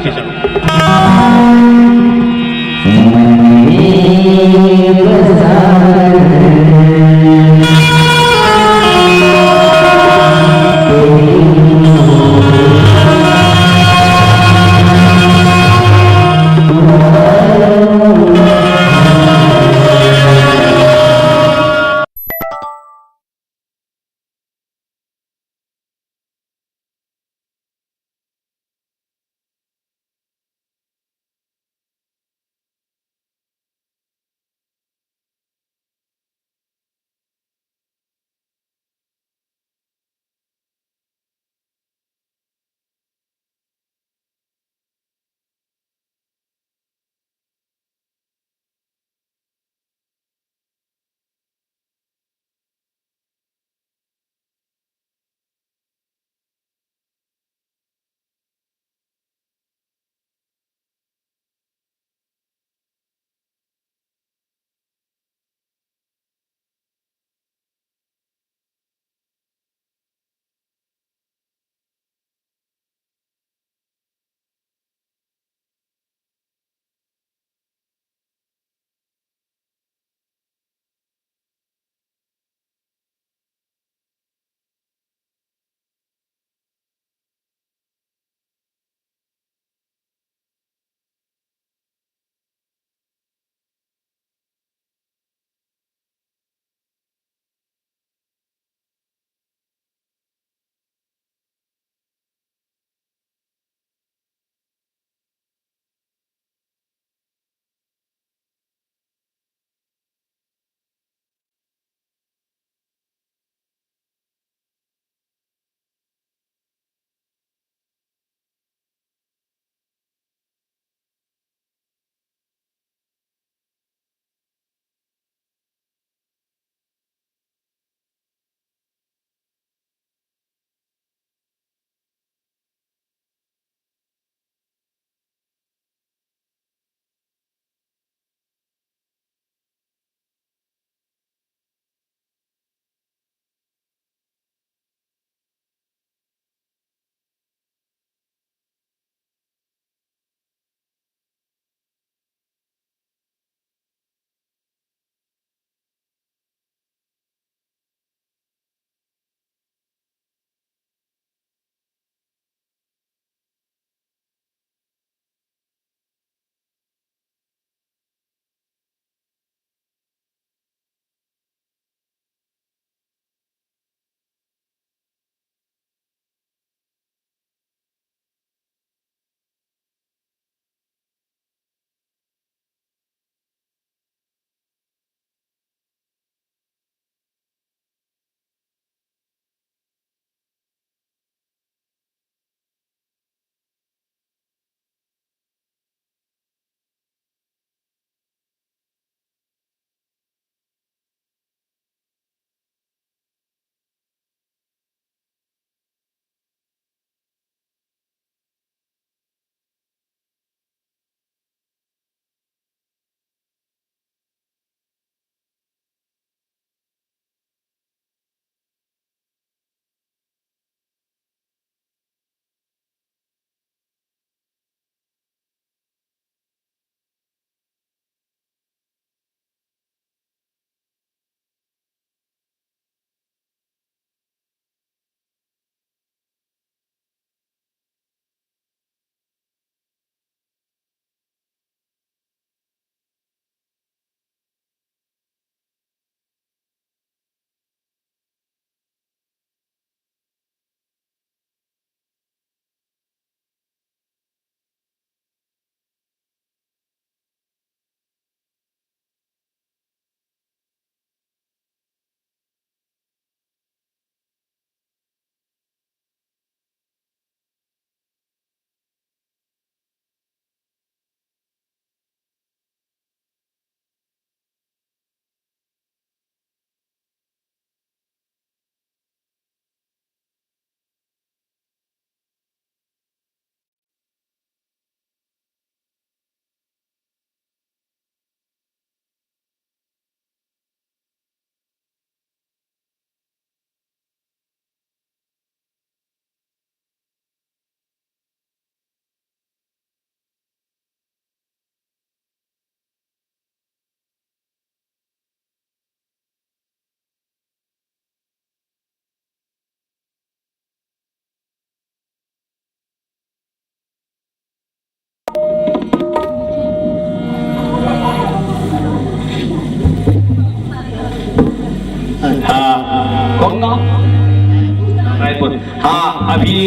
कहूंगा रायपुर। हाँ, अभी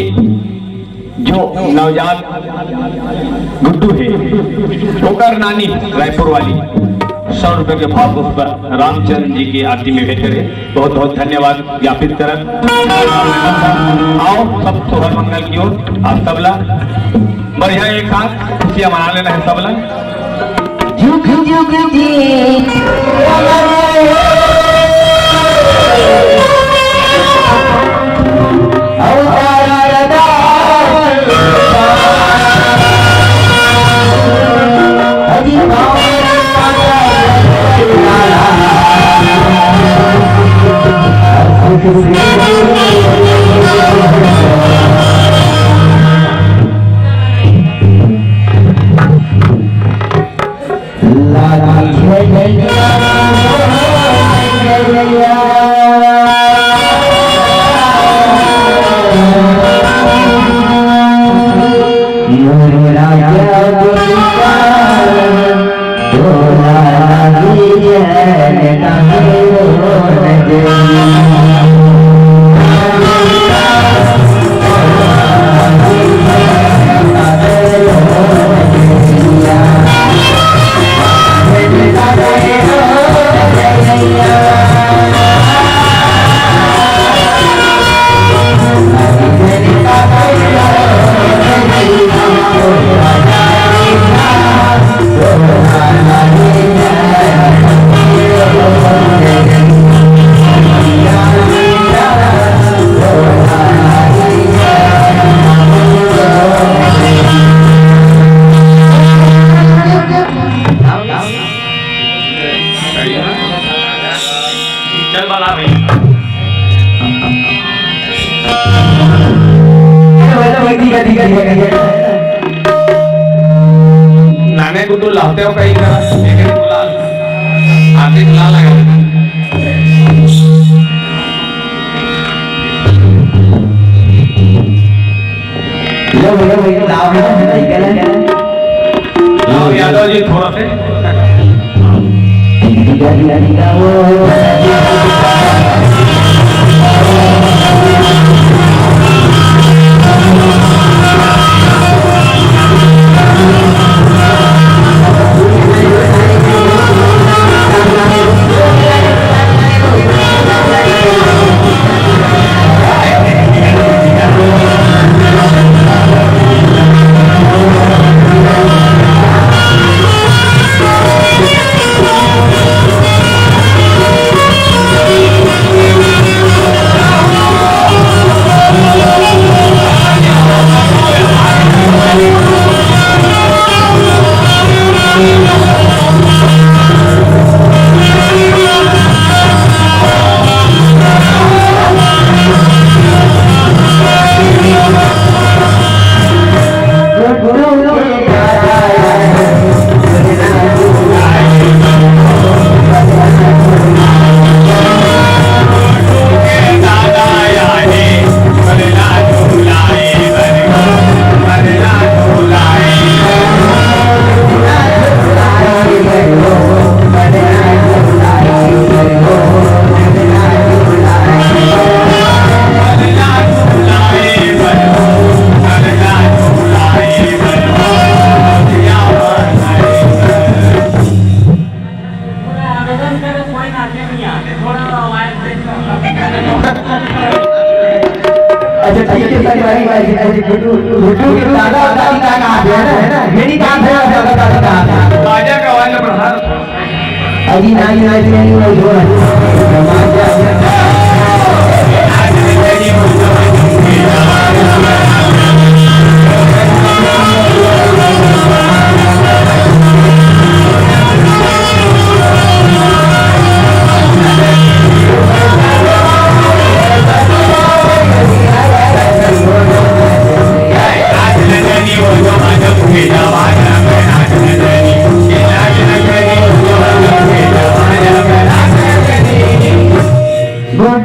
जो नवजात गुड्डू है ठोकर नानी रायपुर वाली 100 रुपए के भाव पुष्प रामचंद्र जी की आरती में भेज करे बहुत बहुत धन्यवाद ज्ञापित कर। आओ सब सोहर मंगल की ओर आप सबला बढ़िया एक साथ खुशियां मना लेना है सबला। जुग जुग जी नाने को तो लाते हो कहीं का गुलाल आते गुलाल लगा यादव जी थोड़ा से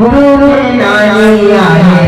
गुरु नानी आए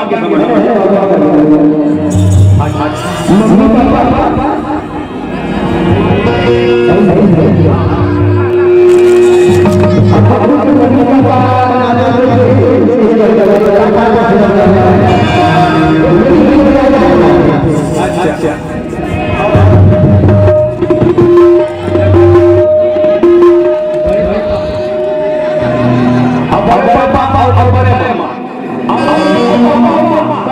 आपके समझ में मम्मी पापा अच्छा अब बड़े पापा और बड़े मामा